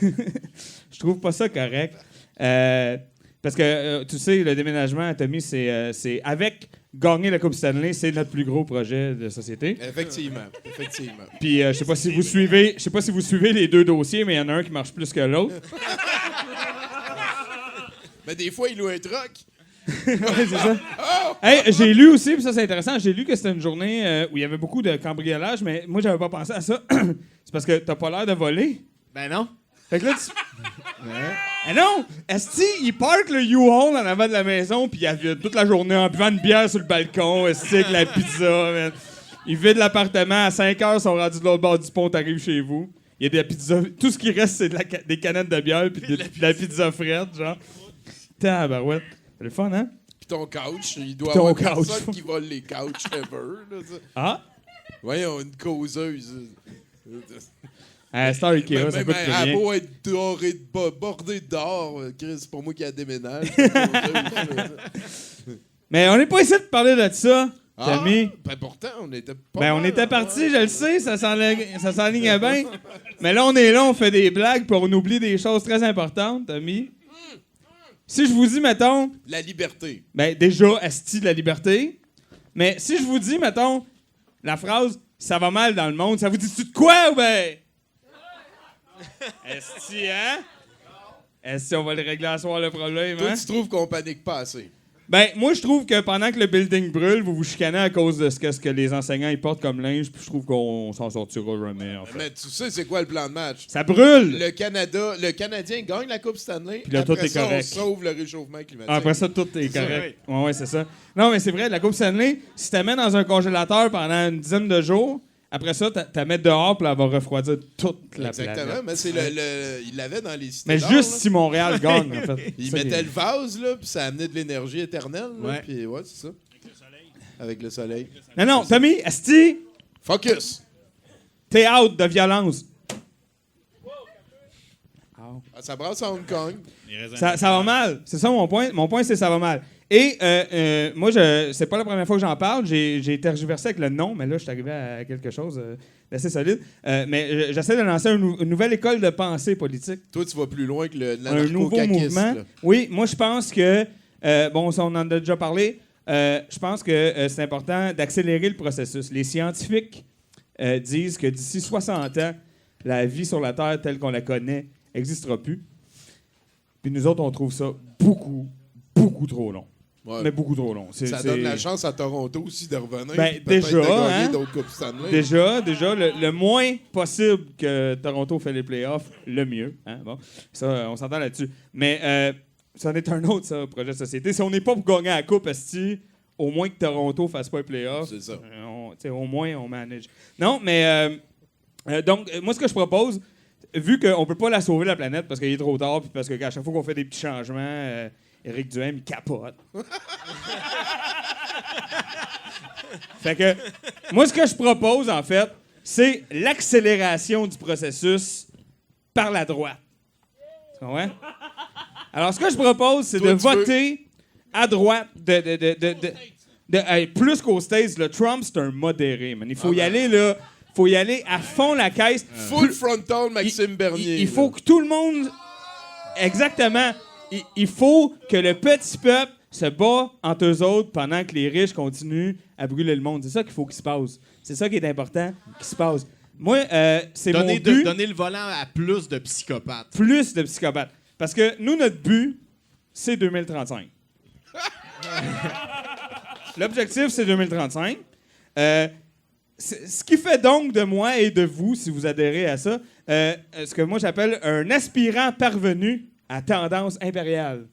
Je trouve pas ça correct. Parce que, tu sais, le déménagement, Tommy, c'est avec gagner la Coupe Stanley, c'est notre plus gros projet de société. Effectivement. Puis, je sais pas si vous suivez les deux dossiers, mais il y en a un qui marche plus que l'autre. Mais des fois, il loue un truck. Ouais, c'est ça. Hey, j'ai lu aussi, puis ça c'est intéressant, j'ai lu que c'était une journée où il y avait beaucoup de cambriolage, mais moi j'avais pas pensé à ça. C'est parce que t'as pas l'air de voler. Ben non. Fait que là, tu... Ah non! Esti, il parque le U-Haul en avant de la maison, puis il vide toute la journée en buvant une bière sur le balcon, esti, avec la pizza, man. Il vide l'appartement, à 5 heures, ils sont rendus de l'autre bord du pont, t'arrives chez vous. Il y a des pizzas, tout ce qui reste, c'est des canettes de bière, puis de la pizza frette, genre. Tabarouette. C'est le fun, hein? Puis ton couch, il doit y avoir personne qui vole les couches ever. Là, Ah? Voyons, une causeuse. Star Ikea, ça coûte plus Elle a rien. beau être dorée, bordée d'or, Chris, c'est pour moi qui a déménage. Mais on n'est pas ici de parler de ça, Tommy. Ben pourtant, on était pas Ben, on mal, était partis, je le sais, ça s'enlignait bien. Mais là, on est là, on fait des blagues, puis on oublie des choses très importantes, Tommy. Si je vous dis, mettons... La liberté. Ben, déjà, esti de la liberté. Mais si je vous dis, mettons, la phrase « ça va mal dans le monde », ça vous dit-tu de quoi, ou ben? Esti, hein? Esti, on va le régler à soir, le problème, Toi, hein? tu trouves qu'on panique pas assez? Ben, moi, je trouve que pendant que le building brûle, vous vous chicanez à cause de ce que les enseignants ils portent comme linge, puis je trouve qu'on s'en sortira jamais, en fait. Mais tu sais, c'est quoi le plan de match? Ça brûle! Le Canadien gagne la Coupe Stanley. Puis là, tout après est ça, correct. on sauve le réchauffement climatique. Après ça, tout est correct. Ouais, c'est ça. Non, mais c'est vrai, la Coupe Stanley, si tu mets dans un congélateur pendant une dizaine de jours, après ça, tu mets dehors, puis elle va refroidir toute la Exactement, planète. mais c'est il l'avait dans les cités Mais d'or, juste là. si Montréal gagne, en fait. Il Ça, mettait le vase, là, puis ça amenait de l'énergie éternelle. Là, Ouais. puis ouais, c'est ça. Avec le soleil. Non, Tommy, esti, Focus! t'es out de violence. Ah, ça brasse à Hong Kong. Ça va mal. C'est ça mon point. Mon point, c'est ça va mal. Et moi, c'est pas la première fois que j'en parle. J'ai tergiversé avec le nom, mais là, je suis arrivé à quelque chose d'assez solide. Mais j'essaie de lancer une nouvelle école de pensée politique. Toi, tu vas plus loin que Un nouveau mouvement. là. Oui, moi, je pense que... bon, ça, on en a déjà parlé. Je pense que c'est important d'accélérer le processus. Les scientifiques disent que d'ici 60 ans, la vie sur la Terre telle qu'on la connaît n'existera plus. Puis nous autres, on trouve ça beaucoup, beaucoup trop long. Ouais. Mais beaucoup trop long. Ça donne la chance à Toronto aussi de revenir. Ben, puis peut-être déjà, de gagner hein? d'autres Coupes Stanley. Déjà, le moins possible que Toronto fait les playoffs, le mieux. Hein? Bon, ça, on s'entend là-dessus. Mais ça en est un autre, ça, projet de société. Si on n'est pas pour gagner la Coupe, esti, au moins que Toronto fasse pas les playoffs. C'est ça. Au moins, on manage. Non, mais... donc, moi, ce que je propose, vu qu'on peut pas la sauver, la planète, parce qu'il est trop tard, puis parce qu'à chaque fois qu'on fait des petits changements, Éric Duhaime, il capote. Fait que, moi, ce que je propose, en fait, c'est l'accélération du processus par la droite. Tu comprends? Alors, ce que je propose, c'est Toi, de tu veux- voter à droite plus qu'aux States. Le Trump, c'est un modéré, man. Il faut y aller, là. Faut y aller à fond la caisse. Full frontal Maxime Bernier. Il faut que tout le monde... Exactement. Il faut que le petit peuple se bat entre eux autres pendant que les riches continuent à brûler le monde. C'est ça qu'il faut qu'il se passe. C'est ça qui est important qu'il se passe. Moi, c'est mon but... Donner le volant à plus de psychopathes. Plus de psychopathes. Parce que nous, notre but, c'est 2035. L'objectif, c'est 2035. Ce qui fait donc de moi et de vous, si vous adhérez à ça, ce que moi j'appelle un aspirant parvenu à tendance impériale.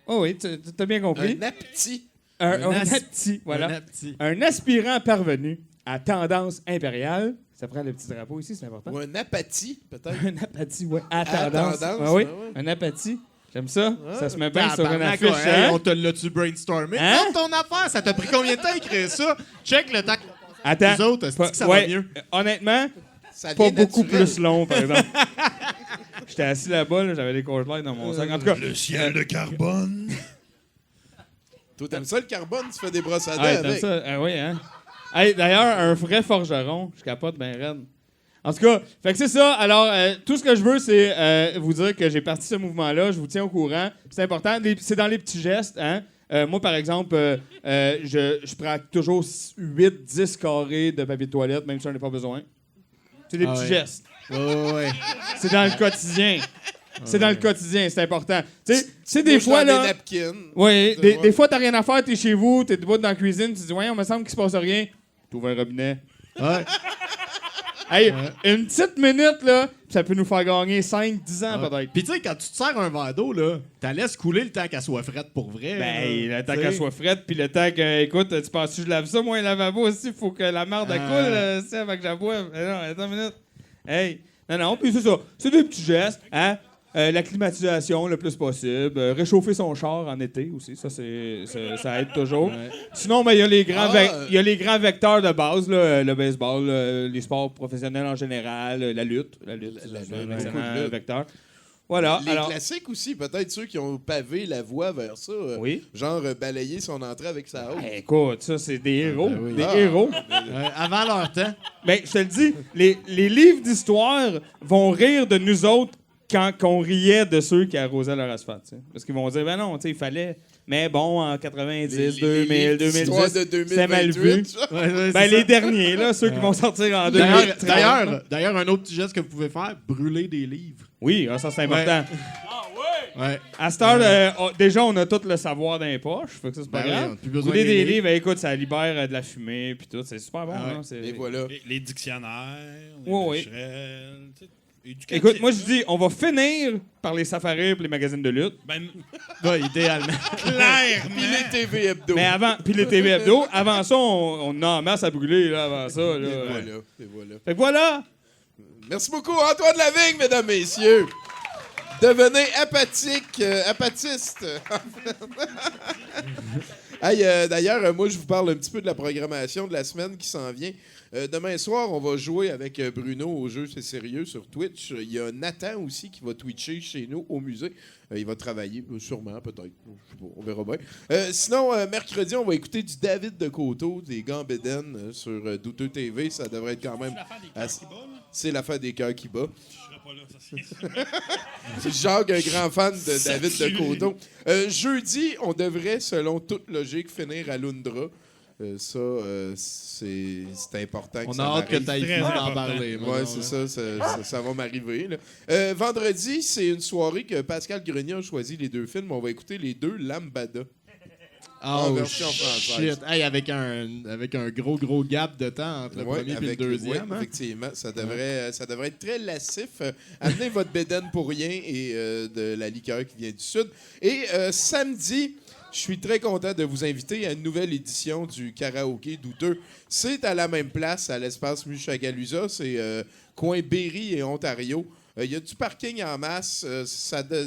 Oh oui, t'as bien compris. Un apti. Un apti, voilà. Un aspirant parvenu à tendance impériale. Ça prend le petit drapeau ici, c'est important. Ou un apathie, peut-être. Un apathie, oui. À À tendance. tendance, Ah oui, ah ouais. un apathie. J'aime ça. Ça se met bien sur une Tabarnak, affiche. ouais, hey, hein? on te l'a-tu brainstormé? Hein? Non, ton affaire, ça t'a pris combien de temps à écrire ça? Check le temps. Attends. Les autres, est-ce que ça Ouais, va mieux? Honnêtement, Ça pas vient beaucoup naturel. plus long, par exemple. J'étais assis là-bas, là, j'avais des courgelites dans mon sac. En tout cas, Le ciel de carbone. Toi, t'aimes ça le carbone? Tu fais des brosses à dents t'aimes avec. ça? Ah oui, hein? Hey, d'ailleurs, un vrai forgeron, je capote ben raide. En tout cas, fait que c'est ça. Alors, tout ce que je veux, c'est vous dire que j'ai parti ce mouvement-là. Je vous tiens au courant. C'est important. C'est dans les petits gestes. Hein? Moi, par exemple, je prends toujours 8-10 carrés de papier de toilette, même si j'en ai pas besoin. C'est des petits gestes. Ouais. C'est dans le quotidien. C'est dans le quotidien, c'est important. Tu sais, des Moi, je fois, vends là... des napkins. Oui, Ouais. des fois, t'as rien à faire, t'es chez vous, t'es debout dans la cuisine, tu dis, ouais, on me semble qu'il se passe rien. T'ouvres un robinet. Ouais. Hey, une petite minute, là, ça peut nous faire gagner 5-10 ans, peut-être. Puis tu sais, quand tu te sers un verre d'eau, là, t'en laisses couler le temps qu'elle soit frette pour vrai. Ben, là. le temps T'sais. qu'elle soit frette, puis le temps que, écoute, tu penses que je lave ça, moi, un lavabo aussi, il faut que la merde elle coule, c'est avant que je la boive. Non, attends une minute. Hey, non, puis c'est ça. C'est des petits gestes, hein? La climatisation le plus possible, réchauffer son char en été aussi, ça aide toujours. Ouais. Sinon, ben, il y a les grands vecteurs de base, là, le baseball, les sports professionnels en général, la lutte, c'est un excellent vecteur. Voilà. Les classiques aussi, peut-être ceux qui ont pavé la voie vers ça. Oui. Genre balayer son entrée avec sa haute. Écoute, ça, c'est des héros. oui. Des héros. Avant leur temps. Ben, je te le dis, les livres d'histoire vont rire de nous autres quand on riait de ceux qui arrosaient leur asphalte. T'sais. Parce qu'ils vont dire, ben non, il fallait. Mais bon, en 90, 2000, 2010, c'est mal vu. Ben, les derniers, là, ceux qui vont sortir en 2030. D'ailleurs, un autre petit geste que vous pouvez faire, brûler des livres. Oui, ça, c'est important. Ouais. À cette heure, déjà, on a tout le savoir dans les poches. Fait que ça, c'est pas grave. Brûler des livres, écoute, ça libère de la fumée, puis tout. C'est super bon. Hein, et voilà. Les dictionnaires, les pêcherelles, écoute, moi, je dis, on va finir par les safaris et les magazines de lutte. Ben, idéalement. Clairement. Puis les TV Hebdo. Mais puis les TV Hebdo. Avant ça, on a en masse à brûler, là, avant ça. Là, et voilà. Fait que voilà. Merci beaucoup, Antoine Lavigne, mesdames, messieurs. Devenez apatiste. Hey, d'ailleurs, moi, je vous parle un petit peu de la programmation de la semaine qui s'en vient. Demain soir, on va jouer avec Bruno au jeu C'est sérieux sur Twitch. Il y a Nathan aussi qui va twitcher chez nous au musée. Il va travailler, sûrement, peut-être. Je sais pas, on verra bien. Sinon, mercredi, on va écouter du David de Coteau, des Gambéden sur Douteux TV. Ça devrait être quand même... C'est l'affaire des cœurs qui bat. C'est Jacques, un grand fan de David de Coteau. Jeudi, on devrait, selon toute logique, finir à Lundra. C'est important que on ça a hâte que tu ailles d'en parler. Oui, c'est ça va m'arriver. Vendredi, c'est une soirée que Pascal Grenier a choisi les deux films. On va écouter les deux Lambada. En version française. Hey, avec un gros gap de temps entre le premier et le deuxième. Oui, effectivement. Ça devrait être très lassif. Amenez votre bédaine pour rien et de la liqueur qui vient du Sud. Et samedi... Je suis très content de vous inviter à une nouvelle édition du Karaoké Douteux. C'est à la même place, à l'espace Mushagalusa. C'est coin Berry et Ontario. Il y a du parking en masse.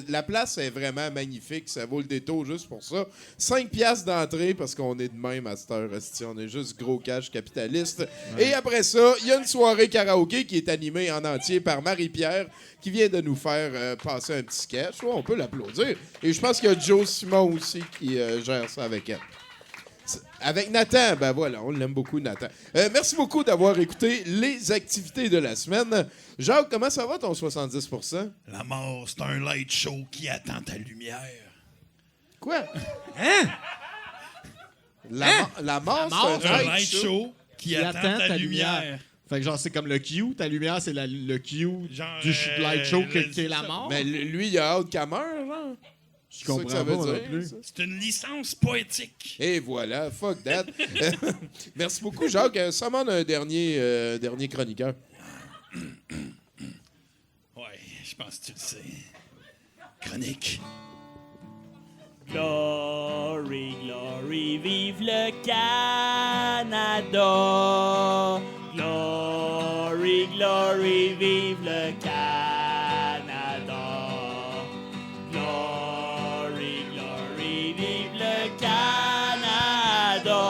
La place est vraiment magnifique. Ça vaut le détour juste pour ça. 5 piastres d'entrée parce qu'on est de même à cette heure. On est juste gros cash capitaliste. Ouais. Et après ça, il y a une soirée karaoké qui est animée en entier par Marie-Pierre qui vient de nous faire passer un petit sketch. Ouais, on peut l'applaudir. Et je pense qu'il y a Joe Simon aussi qui gère ça avec elle. Avec Nathan, ben voilà, on l'aime beaucoup, Nathan. Merci beaucoup d'avoir écouté les activités de la semaine. Jacques, comment ça va ton 70%? La mort, c'est un light show qui attend ta lumière. Quoi? Hein? La mort, c'est un light show qui attend ta lumière. Fait que genre, c'est comme le Q. Ta lumière, c'est le Q genre, du light show qui est la mort. Mais lui, il a hâte qu'elle meure, genre. Je comprends pas non plus. C'est une licence poétique. Et voilà, fuck that. Merci beaucoup, Jacques. Ça demande un dernier chroniqueur. Ouais, je pense que tu le sais. Chronique. Glory, glory, vive le Canada. Glory, glory, vive le Canada. Glory, glory, vive le Canada.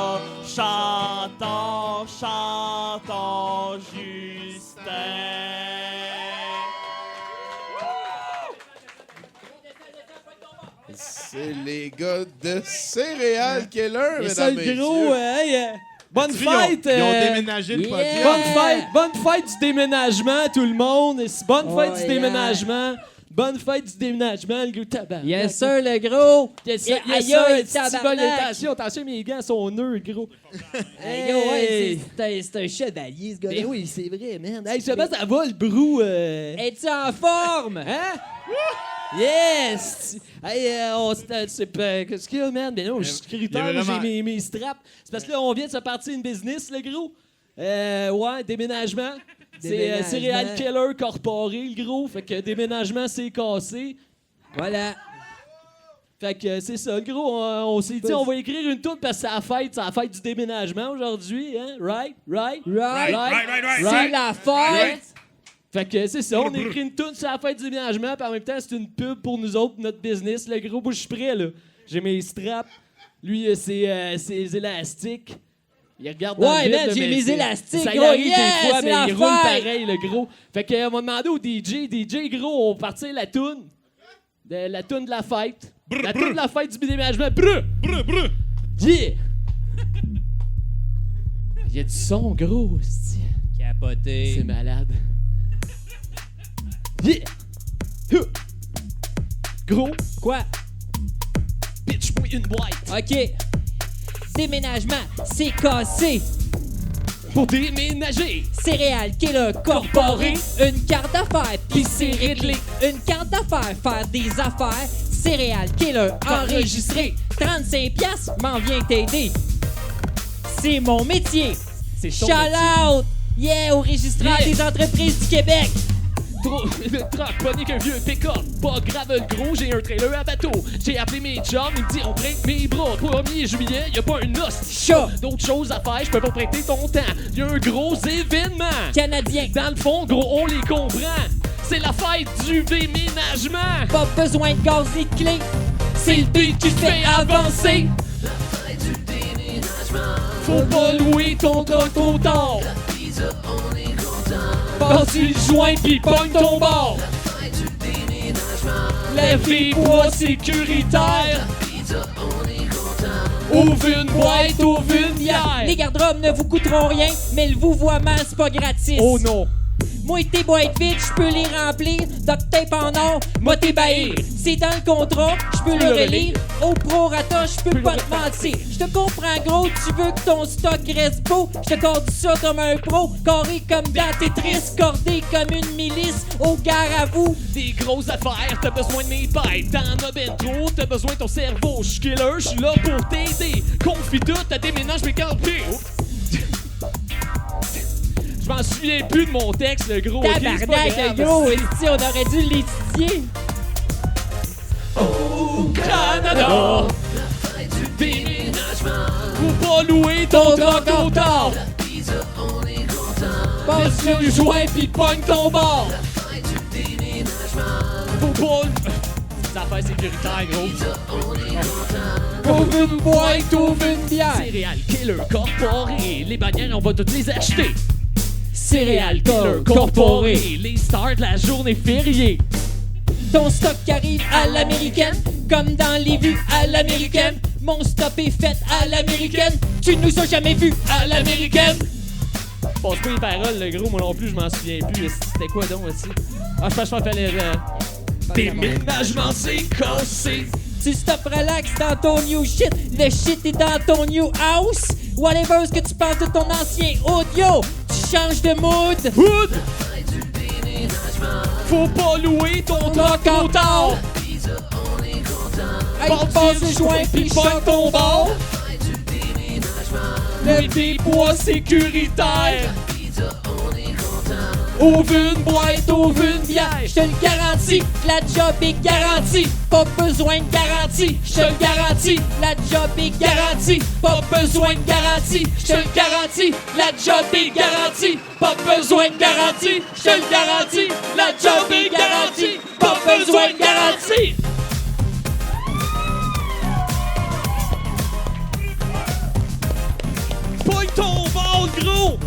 Chantons, chantons, Justin. C'est les gars de Céréales Keller, et mesdames et messieurs. gros, bonne fête! Ils ont déménagé le podium. Bonne fête du déménagement, tout le monde! Bonne fête du déménagement! Bonne fête du déménagement, le gros tabac! Yes, sir, le gros! Yes, sir, attention, mes gants sont nœuds, gros! Ouais, c'est un chevalier, ce gars-là. Ben oui, c'est vrai, man! Hey, ça va, le brou! Es-tu en forme? Hein? Yes! Hey, qu'est-ce qu'il y a, man? Ben non, je suis scruteur, j'ai mes straps. C'est parce que là, on vient de se partir une business, le gros. Ouais, déménagement. C'est Serial Killer Corporé, le gros. Fait que déménagement, c'est cassé. Voilà. Fait que c'est ça, le gros. On s'est dit, on va écrire une toune parce que c'est la fête du déménagement aujourd'hui, hein? Right? C'est la fête. Fait que c'est ça, on a écrit une toune sur la fête du déménagement, puis en même temps, c'est une pub pour nous autres, notre business. Le gros, moi, je suis prêt, là. J'ai mes straps. Lui, c'est les élastiques. Il regarde dans le vide, man, j'ai mes élastiques. Ça y gros, arrive des fois, c'est mais la il roule fête. pareil, le gros. Fait que, on m'a demandé au DJ, gros, on va partir la toune. La toune de la fête. La toune de la fête du déménagement. Brr! Yeah! Il y a du son, gros. Capoté. C'est malade. Yeah! Gros, Quoi? pitch-moi une boîte. OK. Déménagement, c'est cassé. Pour déménager. Céréales Killer Corporé. Une carte d'affaires, puis c'est réglé. Une carte d'affaires, faire des affaires. Céréales Killer enregistré. 35 piastres, m'en vient t'aider. C'est mon métier. C'est Shout out! Yeah, au registraire Yeah. des entreprises du Québec. Le truck, pogné qu'un vieux pick-up. Pas grave le gros, j'ai un trailer à bateau. J'ai appelé mes chums, ils me disent on prête mes bras. 1er juillet, y'a pas un os. Chat. D'autres choses à faire, je peux pas prêter ton temps. Y'a un gros événement. Canadien. Dans le fond, gros, on les comprend. C'est la fête du déménagement. Pas besoin de gaz et de clés. C'est le but qui te fait avancer. Faut pas louer ton truck trop tard. Passe du joint pis pogne ton bord. Lève les poids sécuritaires. Ouvre une boîte, ouvre une bière. Les garde-robes ne vous coûteront rien, mais le vouvoiement, c'est pas gratis. Oh non. Moi, tes boîtes vides, je peux les remplir. Duct tape en or, moi t'ébahir. C'est dans le contrat, je peux le relire. Au prorata, je peux pas te mentir. Je te comprends gros, tu veux que ton stock reste beau. Je te corde ça comme un pro, carré comme dans Tetris, cordé comme une milice. Au gare à vous. Des grosses affaires, t'as besoin de mes bêtes. T'en as ben trop, t'as besoin de ton cerveau. J'suis killer, j'suis là pour t'aider. Confie tout, t'as déménage mes campés. Je m'en souviens plus de mon texte, le gros. Tabarnak, le gros, esti, on aurait dû l'étudier. Au Canada, déménagement. Faut pas louer ton truck au tard. Passe sur le joint pis pogne ton bord. Faut pas... C'est affaire sécuritaire, gros. Ouvre une boîte, ouvre une bière. Céréales Killer Corporé. Les bannières, on va toutes les acheter. Céréales Killer Corporé. Les stars de la journée fériée. Ton stock qui arrive à l'américaine, comme dans les vues à l'américaine. Mon stop est fait à l'américaine. Tu nous as jamais vus à l'américaine. Passe pas les paroles, le gros, moi non plus, je m'en souviens plus. C'était quoi donc aussi? Ah, je pense que je fallait. Déménagement, c'est cassé. Tu stop relax dans ton new shit. Le shit est dans ton new house. Whatever ce que tu penses de ton ancien audio, tu changes de mood. Hood! Faut pas louer ton truck au tard. Hey, passe le joint pis pogne ton bord. Lève des poids sécuritaires. Ouvre une boîte, ouvre une bière. Je te le garantis, la job est garantie. Pas besoin de garantie, je te le garantis. La job est garantie, pas besoin de garantie. Je te le garantis, la job est garantie. Pas besoin de garantie, je te le garantis. La job est garantie, pas besoin de garantie. Pogne ton bord, gros.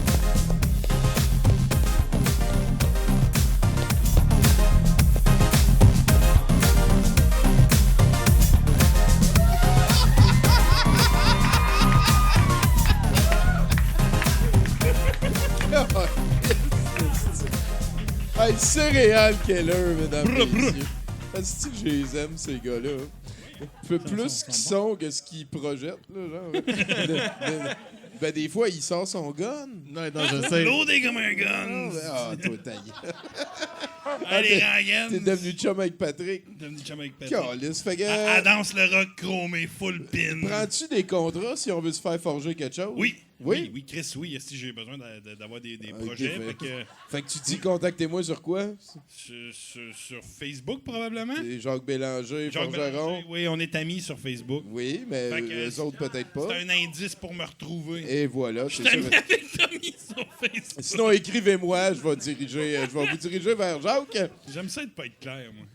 Hey, Céréales Killer, mesdames et messieurs. Est-ce que je les aime, ces gars-là? Plus qu'ils sont que ce qu'ils projettent, là, genre. Ben, des fois, il sort son gun. Non, je sais. Loadé comme un gun. Ah, toi, taille. Allez, rengaine. T'es devenu chum avec Patrick. Calice, fait que... Elle danse le rock chromé, full pin. Prends-tu des contrats si on veut se faire forger quelque chose? Oui. Oui? Oui, Chris, oui. Si j'ai besoin d'avoir des projets. Fait que tu dis contactez-moi sur quoi? Sur Facebook, probablement. C'est Jacques Bélanger, Forgeron. Oui, on est amis sur Facebook. Oui, mais eux autres peut-être pas. C'est un indice pour me retrouver. Et voilà. Je suis ami avec Tommy sur Facebook. Sinon, écrivez-moi, je vais vous diriger vers Jacques. J'aime ça de pas être clair, moi.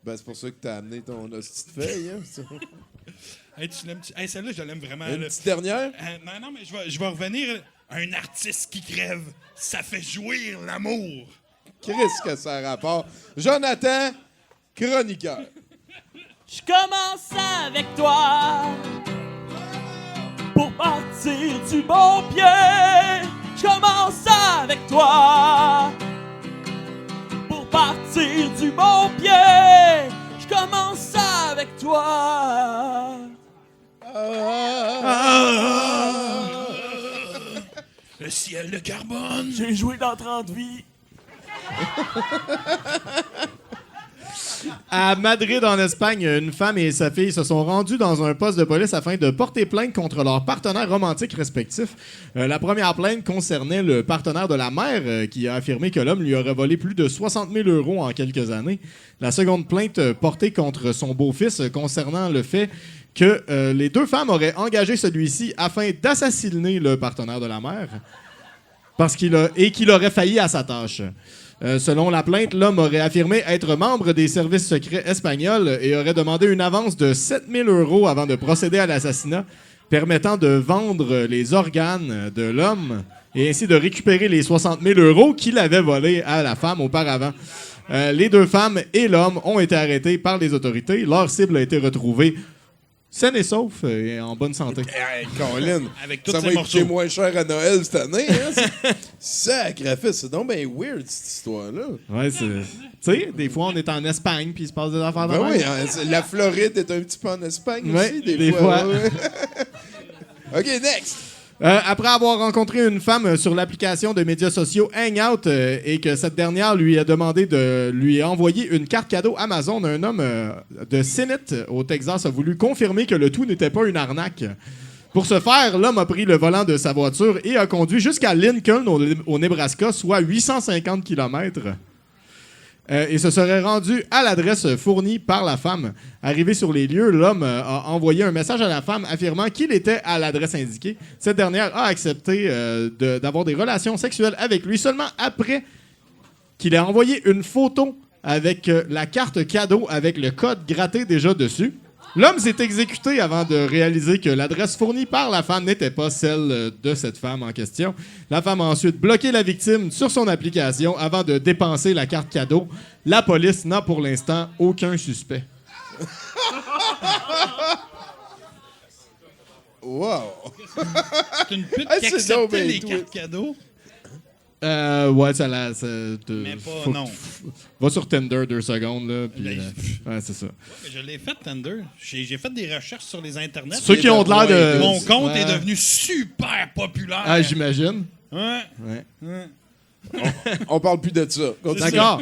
Ben, c'est pour ça que t'as amené ton hostie de feuille, hein? Hey, tu l'aimes? Hey, celle-là, je l'aime vraiment. Une petite dernière? Non, mais je vais revenir à un artiste qui crève. Ça fait jouir l'amour. Qu'est-ce que ça a rapport? Jonathan, chroniqueur. Je commence avec toi pour partir du bon pied. Je commence avec toi pour partir du bon pied. Je commence avec toi. Le ciel de carbone. J'ai joué dans 30 vies. À Madrid, en Espagne, une femme et sa fille se sont rendues dans un poste de police afin de porter plainte contre leurs partenaires romantiques respectifs. La première plainte concernait le partenaire de la mère qui a affirmé que l'homme lui aurait volé plus de 60 000 € en quelques années. La seconde plainte portée contre son beau-fils concernant le fait que les deux femmes auraient engagé celui-ci afin d'assassiner le partenaire de la mère qu'il aurait failli à sa tâche. Selon la plainte, l'homme aurait affirmé être membre des services secrets espagnols et aurait demandé une avance de 7 000 € avant de procéder à l'assassinat, permettant de vendre les organes de l'homme et ainsi de récupérer les 60 000 € qu'il avait volés à la femme auparavant. Les deux femmes et l'homme ont été arrêtés par les autorités. Leur cible a été retrouvée saine et sauf et en bonne santé. Hey, Colin, avec tous ça ces va coûter morceaux. moins cher à Noël cette année. Hein? Sacré, c'est donc bien weird, cette histoire-là. Ouais, c'est... Tu sais, des fois, on est en Espagne puis il se passe des affaires de Ben même. oui, hein, la Floride est un petit peu en Espagne Ouais, aussi, des fois. Ouais. OK, next. Après avoir rencontré une femme sur l'application de médias sociaux Hangout et que cette dernière lui a demandé de lui envoyer une carte cadeau Amazon, un homme de Senate au Texas a voulu confirmer que le tout n'était pas une arnaque. Pour ce faire, l'homme a pris le volant de sa voiture et a conduit jusqu'à Lincoln, au Nebraska, soit 850 km. Et se serait rendu à l'adresse fournie par la femme. Arrivé sur les lieux, l'homme a envoyé un message à la femme affirmant qu'il était à l'adresse indiquée. Cette dernière a accepté d'avoir des relations sexuelles avec lui seulement après qu'il ait envoyé une photo avec la carte cadeau avec le code gratté déjà dessus. L'homme s'est exécuté avant de réaliser que l'adresse fournie par la femme n'était pas celle de cette femme en question. La femme a ensuite bloqué la victime sur son application avant de dépenser la carte cadeau. La police n'a pour l'instant aucun suspect. Wow! C'est une pute Ah, qui c'est acceptait donc bien les tweet. cartes cadeaux. Ouais, ça l'a... Mais pas, non. Va sur Tinder 2 secondes, là, puis... ouais, c'est ça. Mais je l'ai fait, Tinder. J'ai fait des recherches sur les internets. Ceux qui ont de l'air de... Mon compte Ouais. est devenu super populaire. Ah, j'imagine. Ouais. Ouais. On parle plus de ça. Continue. D'accord.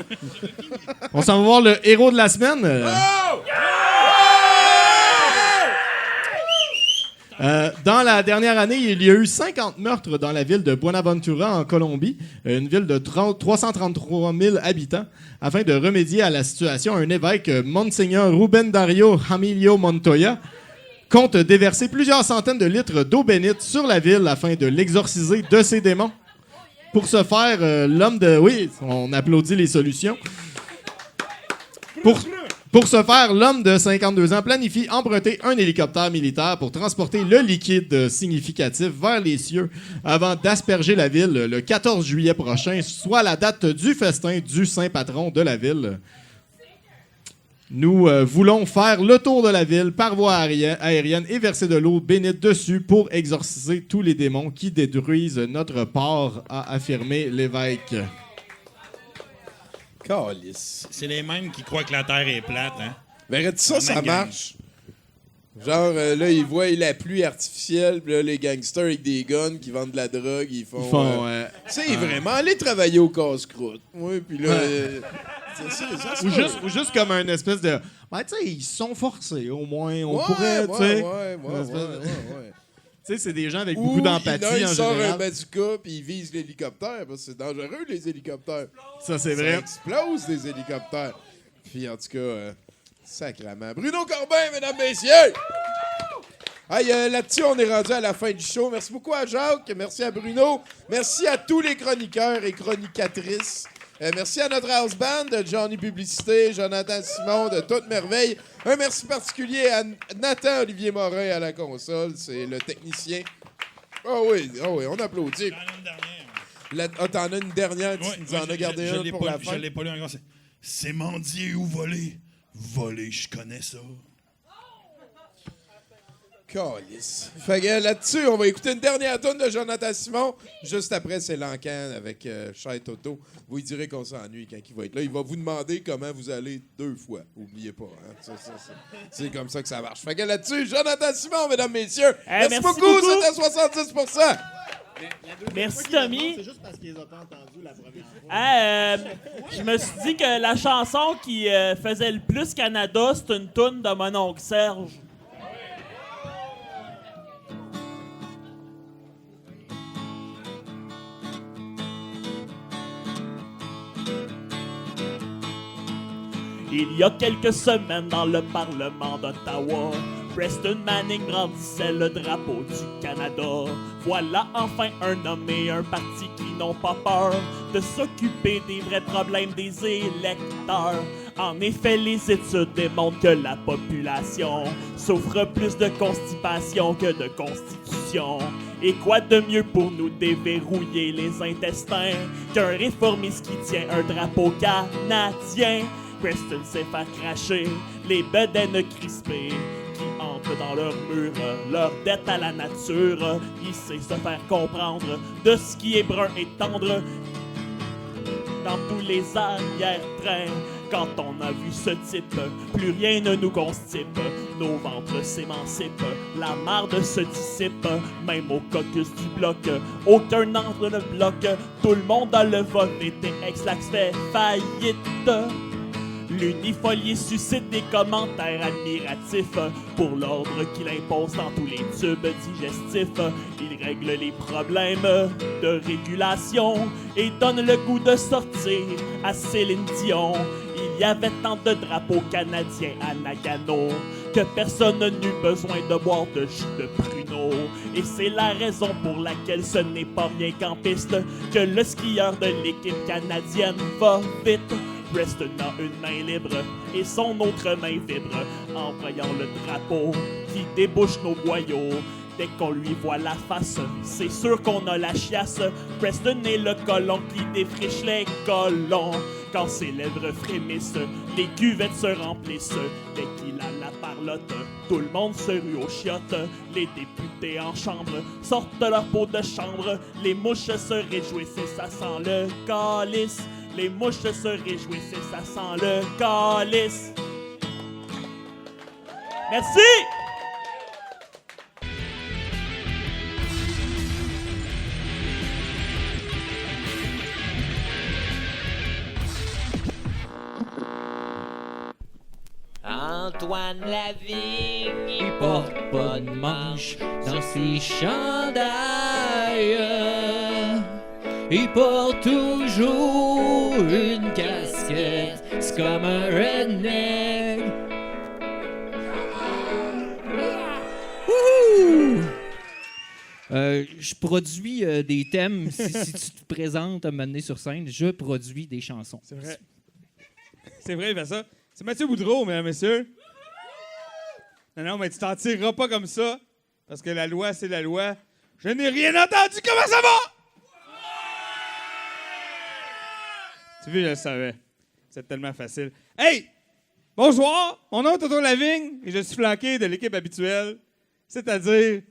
On s'en va voir le héros de la semaine. Dans la dernière année, il y a eu 50 meurtres dans la ville de Buenaventura, en Colombie, une ville de 333 000 habitants. Afin de remédier à la situation, un évêque, Monseigneur Rubén Dario Hamilio Montoya, compte déverser plusieurs centaines de litres d'eau bénite sur la ville afin de l'exorciser de ses démons. Pour ce faire, l'homme de... Oui, on applaudit les solutions. Pour ce faire, l'homme de 52 ans planifie emprunter un hélicoptère militaire pour transporter le liquide significatif vers les cieux avant d'asperger la ville le 14 juillet prochain, soit la date du festin du saint patron de la ville. Nous voulons faire le tour de la ville par voie aérienne et verser de l'eau bénite dessus pour exorciser tous les démons qui détruisent notre port, a affirmé l'évêque. Calice. C'est les mêmes qui croient que la Terre est plate, hein? Mais arrête ça, ça marche. Genre, là, ils voient la pluie artificielle, puis là, les gangsters avec des guns qui vendent de la drogue, ils font... C'est vraiment aller travailler au casse-croûte. Oui, puis là... Ou juste comme un espèce de... Ben, tu sais, ils se sont forcés, au moins. On pourrait, tu sais... Tu sais, c'est des gens avec beaucoup d'empathie, en général. Ils sortent un bazooka, puis ils visent l'hélicoptère, parce que c'est dangereux, les hélicoptères. Ça, c'est vrai. Ça explose, des hélicoptères. Puis, en tout cas... Sacrement. Bruno Corbin, mesdames, messieurs! Hey, là-dessus, on est rendu à la fin du show. Merci beaucoup à Jacques, merci à Bruno, merci à tous les chroniqueurs et chronicatrices. Merci à notre house band, de Johnny Publicité, Jonathan Simon, de Toute Merveille. Un merci particulier à Nathan Olivier Morin à la console, c'est le technicien. Oh oui, on applaudit. T'en as une dernière, tu nous en as gardé une pour la fin. Je l'ai pas lu encore. C'est mendier ou voler. Voler, je connais ça. Calice. Fait que là-dessus, on va écouter une dernière tune de Jonathan Simon. Juste après, c'est l'encan avec Cher Toto. Vous lui direz qu'on s'ennuie quand il va être là. Il va vous demander comment vous allez 2 fois. Oubliez pas. Hein? C'est comme ça que ça marche. Fait que là-dessus, Jonathan Simon, mesdames, messieurs. Merci beaucoup. C'était 70%. Merci, Tommy. C'est juste parce qu'ils ont pas entendu la première fois. Je me suis dit que la chanson qui faisait le plus Canada, c'est une toune de mon oncle Serge. Il y a quelques semaines dans le Parlement d'Ottawa, Preston Manning brandissait le drapeau du Canada. Voilà enfin un homme et un parti qui n'ont pas peur de s'occuper des vrais problèmes des électeurs. En effet, les études démontrent que la population souffre plus de constipation que de constitution. Et quoi de mieux pour nous déverrouiller les intestins qu'un réformiste qui tient un drapeau canadien? Preston sait faire cracher les bedaines crispées qui entrent dans leur mur, leur dette à la nature. Il sait se faire comprendre de ce qui est brun et tendre dans tous les arrière-trains. Quand on a vu ce type, plus rien ne nous constipe. Nos ventres s'émancipent, la marde se dissipe. Même au caucus du bloc, aucun entre le bloc. Tout le monde a le vote et ex-lax fait faillite. L'unifolié suscite des commentaires admiratifs pour l'ordre qu'il impose dans tous les tubes digestifs. Il règle les problèmes de régulation et donne le goût de sortir à Céline Dion. Il y avait tant de drapeaux canadiens à Nagano que personne n'eut besoin de boire de jus de pruneau. Et c'est la raison pour laquelle ce n'est pas bien qu'en piste que le skieur de l'équipe canadienne va vite. Preston a une main libre et son autre main vibre en voyant le drapeau qui débouche nos boyaux. Dès qu'on lui voit la face, c'est sûr qu'on a la chiasse. Preston est le colon qui défriche les colons. Quand ses lèvres frémissent, les cuvettes se remplissent. Dès qu'il a la parlotte, tout le monde se rue aux chiottes. Les députés en chambre sortent de leur peau de chambre. Les mouches se réjouissent et ça sent le calice. Les mouches se réjouissent et ça sent le calice. Merci! Antoine Lavigne, il porte pas de manche dans ses chandails. Il porte toujours une casquette, c'est comme un redneck. Wouhou! Je produis des thèmes. Si tu te présentes à m'amener sur scène, je produis des chansons. C'est vrai. C'est vrai, il fait ça. C'est Mathieu Boudreau, mesdames et messieurs. Non, mais tu t'en tireras pas comme ça, parce que la loi, c'est la loi. Je n'ai rien entendu. Comment ça va? Tu vois, je le savais. C'est tellement facile. Hey! Bonsoir! Mon nom est Toto Lavigne et je suis flanqué de l'équipe habituelle, c'est-à-dire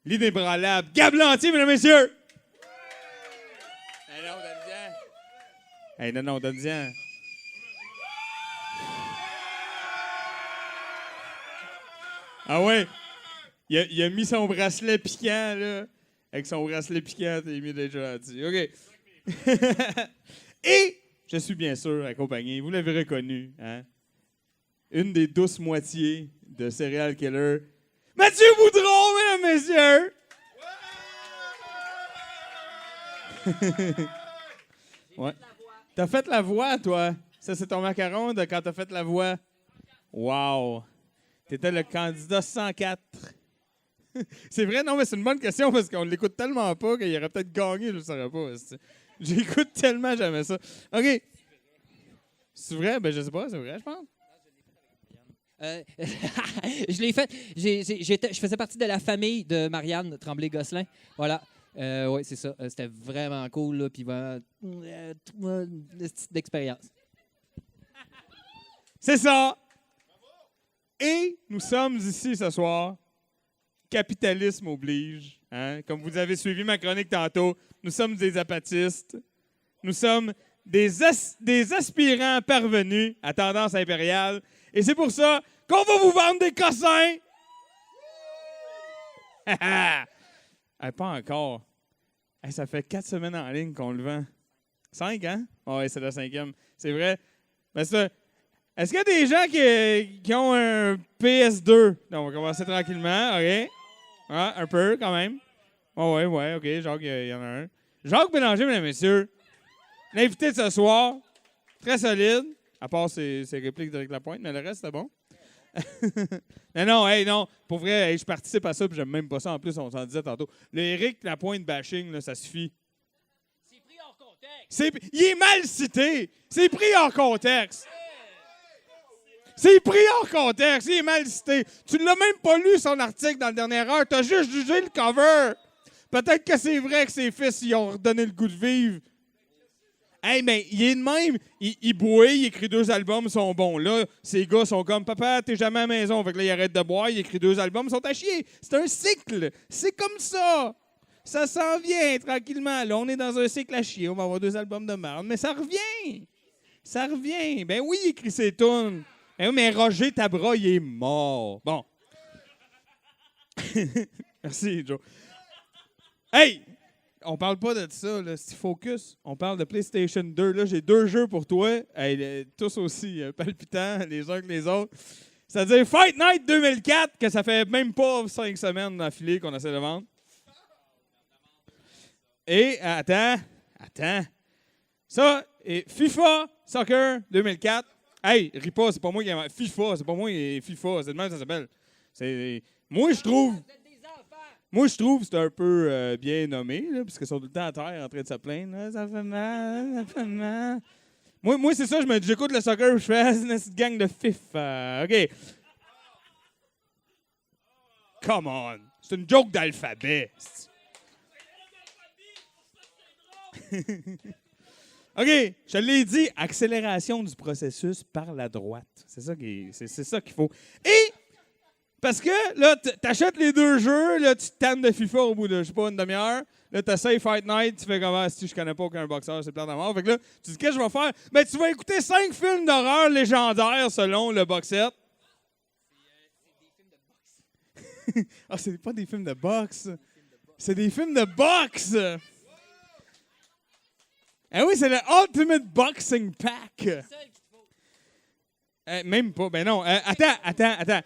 l'inébranlable Gab Lantier, mesdames et messieurs! Hey, non, donne-y. Hey, non, donne-y. Ah ouais? Il a mis son bracelet piquant, là. Avec son bracelet piquant, t'es mis déjà gentil. OK. Et je suis bien sûr accompagné, vous l'avez reconnu, hein? Une des douces moitiés de Serial Killer, Mathieu Boudreau, mesdames, messieurs! Ouais. T'as fait la voix, toi. Ça, c'est ton macaron de quand t'as fait la voix. Wow! T'étais le candidat 104. C'est vrai? Non, mais c'est une bonne question parce qu'on l'écoute tellement pas qu'il aurait peut-être gagné, je ne saurais pas. J'écoute tellement jamais ça. OK. C'est vrai? Ben, je sais pas, c'est vrai, je pense. Je l'ai fait. Je faisais partie de la famille de Marianne Tremblay-Gosselin. Voilà. Oui, c'est ça. C'était vraiment cool, là. Puis vraiment, une petite d'expérience. C'est ça. Et nous sommes ici ce soir. Capitalisme oblige. Hein? Comme vous avez suivi ma chronique tantôt, nous sommes des apatistes. Nous sommes des aspirants parvenus à tendance impériale. Et c'est pour ça qu'on va vous vendre des cossins. Pas encore. Ça fait 4 semaines en ligne qu'on le vend. 5, hein? Oh, ouais, c'est la 5e. C'est vrai. Ben, est-ce qu'il y a des gens qui ont un PS2? Donc, on va commencer tranquillement, OK? Ah, un peu, quand même. Oh, ouais, OK. Jacques, il y en a un. Jacques Bélanger, mesdames et messieurs. L'invité de ce soir, très solide, à part ses répliques d'Éric Lapointe, mais le reste, c'était bon. non, pour vrai, je participe à ça, puis j'aime même pas ça. En plus, on s'en disait tantôt. Le Éric Lapointe bashing, là, ça suffit. C'est pris hors contexte. Il est mal cité. C'est pris hors contexte. C'est pris hors contexte. Il est mal cité. Tu ne l'as même pas lu, son article, dans la dernière heure. Tu as juste jugé le cover. Peut-être que c'est vrai que ses fils ils ont redonné le goût de vivre. Hey, mais il est de même. Il boit, il écrit 2 albums, ils sont bons. Là, ces gars sont comme, papa, t'es jamais à la maison. Fait que là, il arrête de boire, il écrit 2 albums, ils sont à chier. C'est un cycle. C'est comme ça. Ça s'en vient tranquillement. Là, on est dans un cycle à chier. On va avoir 2 albums de merde. Mais ça revient. Ça revient. Ben oui, il écrit ses tunes. Mais Roger Tabra, il est mort. Bon. Merci, Joe. Hey! On parle pas de ça, là. C'est focus. On parle de PlayStation 2. Là, j'ai 2 jeux pour toi. Hey, tous aussi palpitants, les uns que les autres. C'est-à-dire Fight Night 2004, que ça fait même pas 5 semaines d'affilée qu'on essaie de vendre. Et, attends. Ça, et FIFA Soccer 2004. Hey, ris pas, c'est pas moi qui ai FIFA, c'est pas moi qui ai FIFA, c'est de même que ça s'appelle. Moi, je trouve que c'est un peu bien nommé, là, parce qu'ils sont tout le temps à terre en train de se plaindre. Là, ça fait mal. Moi c'est ça, j'écoute le soccer, je fais une petite gang de FIFA. OK. Come on. C'est une joke d'alphabet. OK, je te l'ai dit, accélération du processus par la droite. C'est ça qu'il faut. Et, parce que, là, t'achètes les 2 jeux, là, tu te tannes de FIFA au bout de, je sais pas, une demi-heure. Là, t'essayes Fight Night, tu fais comment, si je connais pas aucun boxeur, c'est plein de mort. Fait que là, tu dis, qu'est-ce que je vais faire? Ben, tu vas écouter 5 films d'horreur légendaires selon le box set. Ah, c'est pas des films de boxe. C'est des films de boxe! Ah oui, c'est le Ultimate Boxing Pack. Même pas. Ben non. Attends.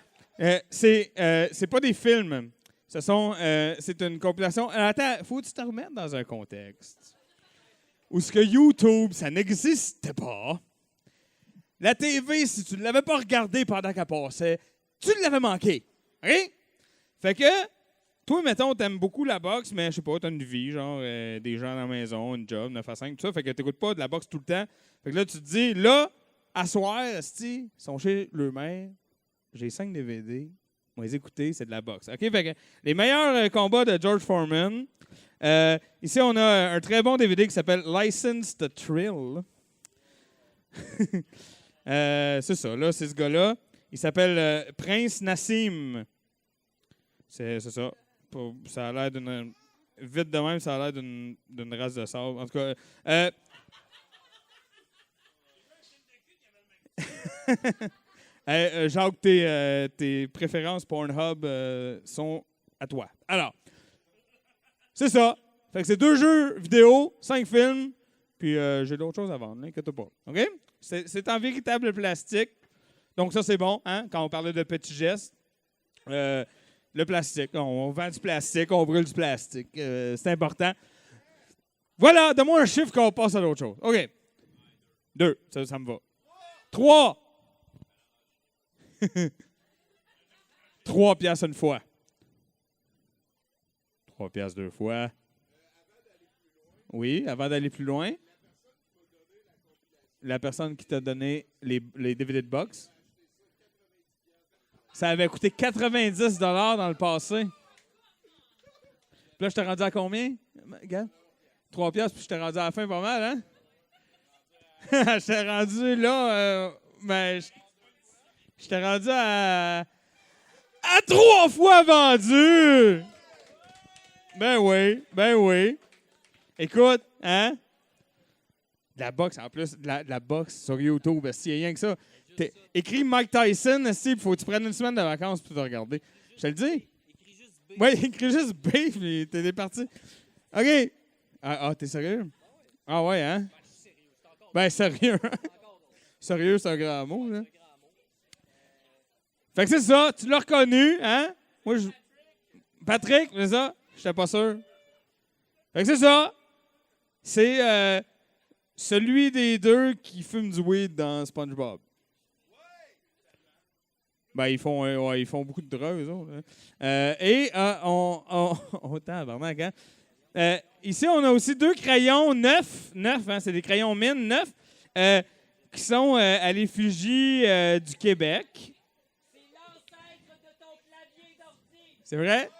C'est pas des films. C'est une compilation. Attends, faut que tu te remettes dans un contexte où ce que YouTube, ça n'existait pas. La TV, si tu ne l'avais pas regardée pendant qu'elle passait, tu l'avais manqué. OK? Fait que, toi, mettons, t'aimes beaucoup la boxe, mais je sais pas, t'as une vie, genre des gens à la maison, une job, 9 à 5, tout ça. Fait que t'écoutes pas de la boxe tout le temps. Fait que là, tu te dis, là, à soir, ils sont chez leur mère. J'ai 5 DVD. Moi, les écouter, c'est de la boxe. OK? Fait que les meilleurs combats de George Foreman. Ici, on a un très bon DVD qui s'appelle License to Thrill. C'est ça, là, c'est ce gars-là. Il s'appelle Prince Nassim. C'est ça. Ça a l'air d'une... Vite de même, ça a l'air d'une race de sable. En tout cas... Jacques, tes préférences Pornhub sont à toi. Alors, c'est ça. Fait que c'est 2 jeux vidéo, 5 films, puis j'ai d'autres choses à vendre, n'inquiète pas. OK? C'est en véritable plastique. Donc ça, c'est bon, hein? Quand on parlait de petits gestes. Le plastique. On vend du plastique, on brûle du plastique. C'est important. Voilà, donne-moi un chiffre qu'on passe à l'autre chose. OK. 2, ça me va. 3. 3 piastres une fois. 3 piastres 2 fois. Oui, avant d'aller plus loin. La personne qui t'a donné les DVD de box. Ça avait coûté 90 $ dans le passé. Puis là, je t'ai rendu à combien? Regarde. 3 piastres, puis je t'ai rendu à la fin pas mal, hein? Je t'ai rendu là, je t'ai rendu à 3 fois vendu! Ben oui. Écoute, hein? De la boxe, en plus, de la boxe sur YouTube, s'il y a rien que ça. Écris Mike Tyson, il faut que tu prennes une semaine de vacances pour te regarder. Je te le dis. Oui, écris juste B, puis t'es parti. OK. Ah, t'es sérieux? Ah ouais, hein? Ben, sérieux. Sérieux, c'est un grand mot, là. Fait que c'est ça, tu l'as reconnu, hein? Moi, Patrick, c'est ça? J'étais pas sûr. Fait que c'est ça. C'est celui des 2 qui fume du weed dans SpongeBob. Ben, ils font beaucoup de drogue, eux autres. Hein. On tabarnak, hein? Ici, on a aussi 2 crayons neufs, hein, c'est des crayons mine neufs, qui sont à l'effigie du Québec. C'est l'ancêtre de ton clavier d'ordi. C'est vrai?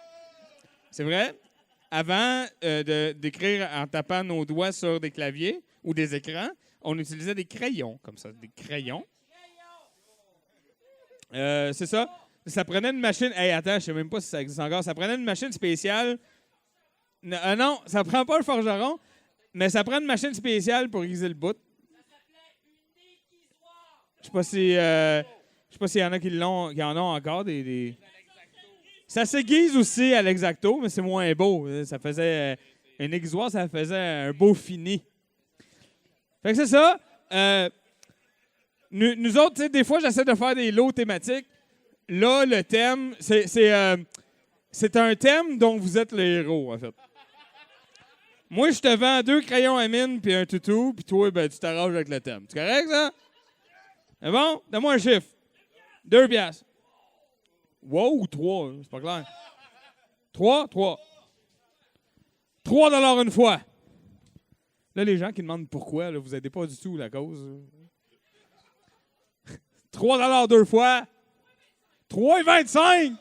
C'est vrai? Avant d'écrire en tapant nos doigts sur des claviers ou des écrans, on utilisait des crayons, comme ça, des crayons. C'est ça. Ça prenait une machine... Hey, attends, je sais même pas si ça existe encore. Ça prenait une machine spéciale. Non, ça prend pas le forgeron, mais ça prend une machine spéciale pour aiguiser le bout. Ça s'appelait une aiguisoire. Je sais pas s'il y en a qui en ont encore des... Ça s'aiguise aussi à l'exacto, mais c'est moins beau. Ça faisait... une aiguisoire, ça faisait un beau fini. Fait que c'est ça. Nous autres, tu sais, des fois, j'essaie de faire des lots thématiques. Là, le thème, c'est un thème dont vous êtes les héros, en fait. Moi, je te vends 2 crayons à mine puis un toutou, puis toi, ben, tu t'arranges avec le thème. C'est correct, ça? C'est bon? Donne-moi un chiffre. 2 piastres. Wow, 3, c'est pas clair. 3? 3 $ une fois. Là, les gens qui demandent pourquoi, là, vous n'aidez pas du tout la cause. 3 $ 2 fois. 3,25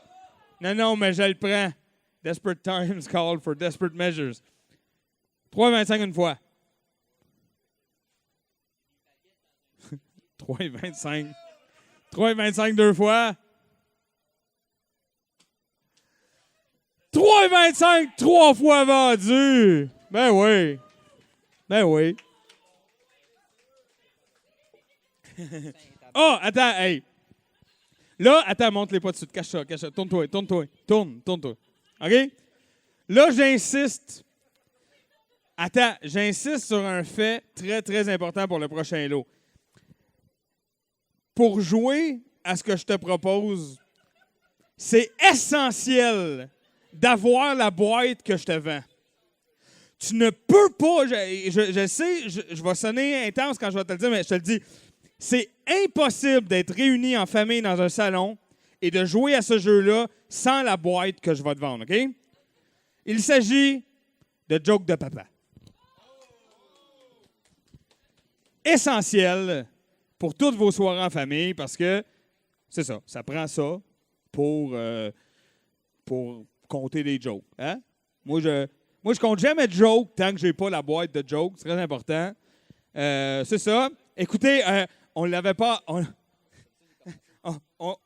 $. Non, mais je le prends. Desperate times call for desperate measures. 3,25 une fois. 3,25. 3,25 2 fois. 3,25 3 fois vendu. Ben oui. Oh, attends, hey. Là, attends, monte les pas dessus. Cache ça. Tourne-toi. Tourne-toi. OK? Là, j'insiste. Attends, j'insiste sur un fait très, très important pour le prochain lot. Pour jouer à ce que je te propose, c'est essentiel d'avoir la boîte que je te vends. Tu ne peux pas, je sais, je vais sonner intense quand je vais te le dire, mais je te le dis, c'est impossible d'être réunis en famille dans un salon et de jouer à ce jeu-là sans la boîte que je vais te vendre, OK? Il s'agit de Joke de papa. Essentiel pour toutes vos soirées en famille parce que, c'est ça, ça prend ça pour compter des jokes. Hein? Moi, je compte jamais de jokes tant que j'ai pas la boîte de jokes. C'est très important. C'est ça. Écoutez, on l'avait pas...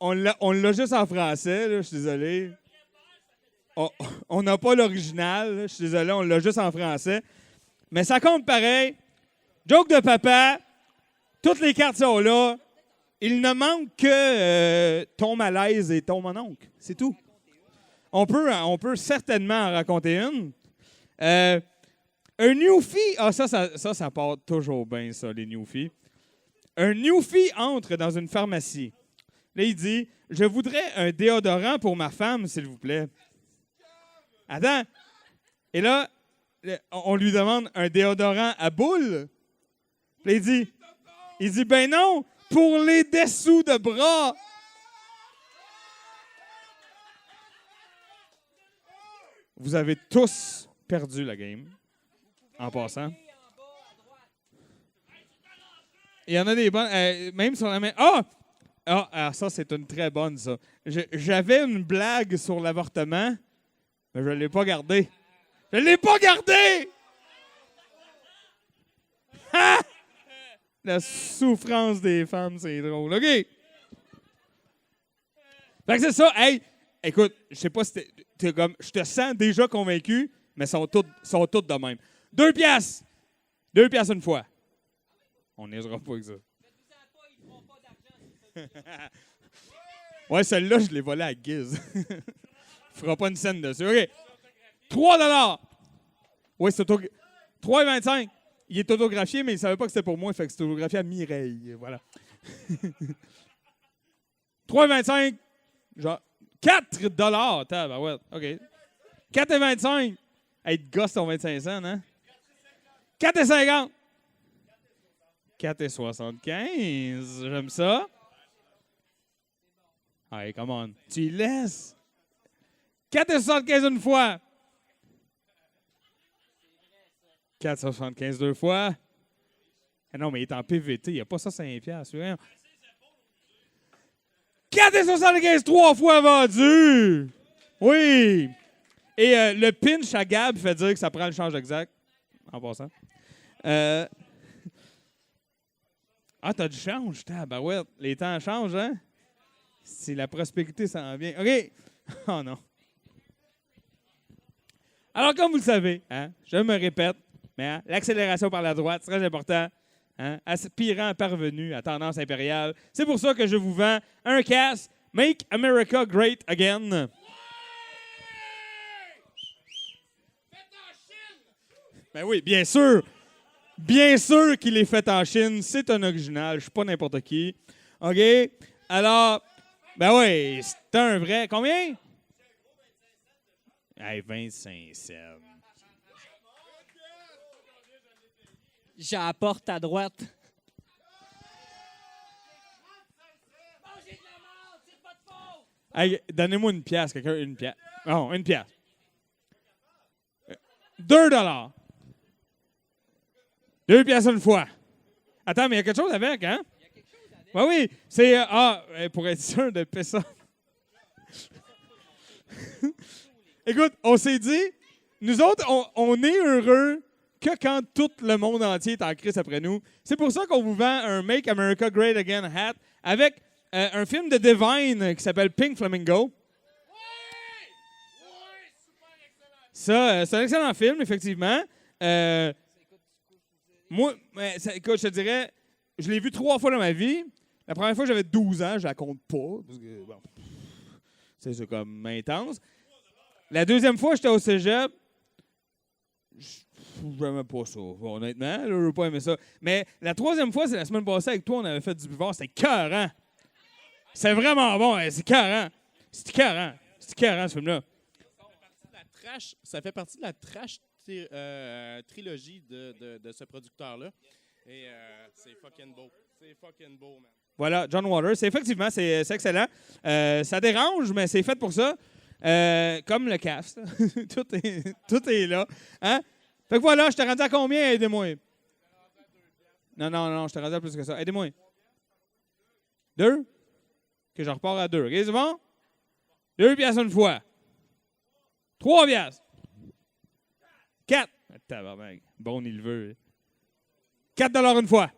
On l'a juste en français, là, je suis désolé. On n'a pas l'original, là, je suis désolé, on l'a juste en français. Mais ça compte pareil. Joke de papa, toutes les cartes sont là. il ne manque que ton malaise et ton mononcle. C'est tout. On peut certainement en raconter une. Un newfie... Ah, ça part toujours bien, ça, les newfies. Un newfie entre dans une pharmacie. Là, il dit, « Je voudrais un déodorant pour ma femme, s'il vous plaît. » Attends. Et là, on lui demande un déodorant à boule. Là, il dit, « Ben non, pour les dessous de bras. » Vous avez tous perdu la game, en passant. Il y en a des bonnes, même sur la main. Ah, ça, c'est une très bonne, ça. J'avais une blague sur l'avortement, mais je ne l'ai pas gardée. Je ne l'ai pas gardée! Ha! La souffrance des femmes, c'est drôle. OK? Fait que c'est ça. Hey, écoute, je sais pas si t'es comme... Je te sens déjà convaincu, mais sont toutes de même. 2 piastres! 2 piastres une fois. On n'ira pas avec ça. Ouais, celle-là, je l'ai volée à Giz. Il ne fera pas une scène dessus. OK. 3 $. Oui, c'est 3,25. Il est autographié, mais il ne savait pas que c'était pour moi. Fait que c'est autographié à Mireille. Voilà. 3,25. Genre 4 $. Tabarouette. OK. 4,25. Hey, gosse ton 25 cents, hein? 4,50. 4,75. J'aime ça. Allez, come on. Tu y laisses. 4,75 une fois. 4,75 2 fois. Ah non, mais il est en PVT. Il n'y a pas ça 5 piastres. 4,75 3 fois vendu. Oui. Et le pinch à Gab fait dire que ça prend le change exact. En passant. Ah, t'as du change, tabarouette. Les temps changent, hein? Si la prospérité s'en vient. OK. Oh non. Alors, comme vous le savez, hein, je me répète, mais hein, l'accélération par la droite, c'est très important. Hein, aspirant parvenu à tendance impériale. C'est pour ça que je vous vends un casque Make America Great Again. Ben oui, bien sûr. Bien sûr qu'il est fait en Chine. C'est un original. Je ne suis pas n'importe qui. OK? Alors, ben oui, c'est un vrai. Combien? Hey, 25 cents. J'apporte à droite. Hey, donnez-moi une pièce, quelqu'un, une pièce. Non, une pièce. 2 $. 2 pièces une fois. Attends, mais il y a quelque chose avec, hein? Il y a quelque chose avec. Ben oui, c'est... pour être sûr de payer ça. Écoute, on s'est dit, nous autres, on est heureux que quand tout le monde entier est en crise après nous. C'est pour ça qu'on vous vend un Make America Great Again hat avec un film de Divine qui s'appelle Pink Flamingo. Ça, c'est un excellent film, effectivement. Moi, écoute, je te dirais, je l'ai vu 3 fois dans ma vie. La première fois, j'avais 12 ans, je la compte pas. Parce que, bon, c'est comme intense. La deuxième fois, j'étais au cégep. J'aimais pas ça, honnêtement. Là, je veux pas aimer ça. Mais la troisième fois, c'est la semaine passée avec toi, on avait fait du buvard. C'était écœurant. C'est vraiment bon. C'est écœurant. C'est écœurant. C'est écœurant, ce film-là. Ça fait partie de la trash trilogie de ce producteur-là. Et c'est fucking beau. C'est fucking beau, man. Voilà, John Waters. Effectivement, c'est excellent. Ça dérange, mais c'est fait pour ça. Comme le cast. tout est là. Hein? Fait que voilà, je t'ai rendu à combien? Aidez-moi. Non, je t'ai rendu à plus que ça. Aidez-moi. 2? Que je repars à 2. OK, c'est bon? 2 piastres une fois. 3 piastres. 4. Tabarnak. Bon, il le veut. 4 $ une fois.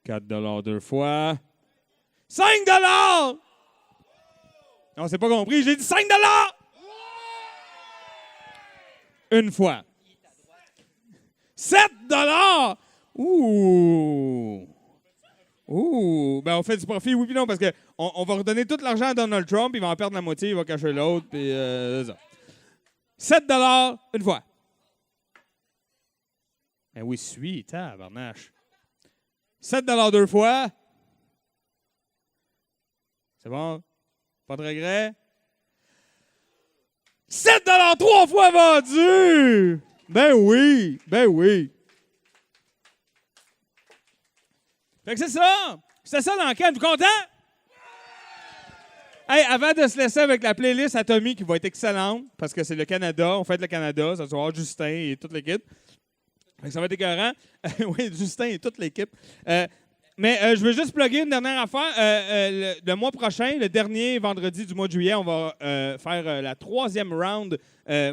4 $ 2 fois. 5 $! Non, c'est pas compris. J'ai dit 5 $! Une fois. 7 $! Ouh! Ouh, ben on fait du profit, oui puis non, parce qu'on on va redonner tout l'argent à Donald Trump, il va en perdre la moitié, il va cacher l'autre, puis c'est ça. 7 $ une fois. Ben oui, suis, tabarnache. 7 $ deux fois. C'est bon? Pas de regret? 7 $ trois fois vendu! Ben oui, ben oui. Fait que c'est ça. C'est ça l'enquête. Vous content? Hey, avant de se laisser avec la playlist Atomique qui va être excellente, parce que c'est le Canada, on fête le Canada, ça va avoir Justin et toute l'équipe. Fait que ça va être écœurant. Oui, Justin et toute l'équipe. Mais je veux juste plugger une dernière affaire. Le mois prochain, le dernier vendredi du mois de juillet, on va faire la 3e round,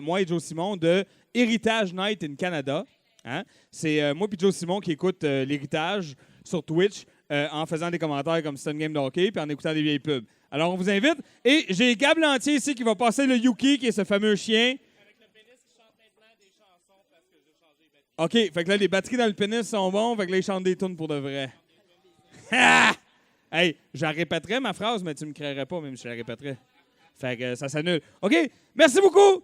moi et Joe Simon, de Héritage Night in Canada. Hein? C'est moi et Joe Simon qui écoute l'Héritage sur Twitch en faisant des commentaires comme c'est une game de hockey puis en écoutant des vieilles pubs. Alors, on vous invite. Et j'ai Gab Lantier ici qui va passer le Yuki, qui est ce fameux chien. Avec le pénis qui chante maintenant des chansons parce que j'ai changé les batteries. OK, fait que là, les batteries dans le pénis sont bons, fait que là, ils chantent des tunes pour de vrai. Hey, je répéterais ma phrase, mais tu me créerais pas même si je la répéterais. Fait que ça s'annule. OK, merci beaucoup!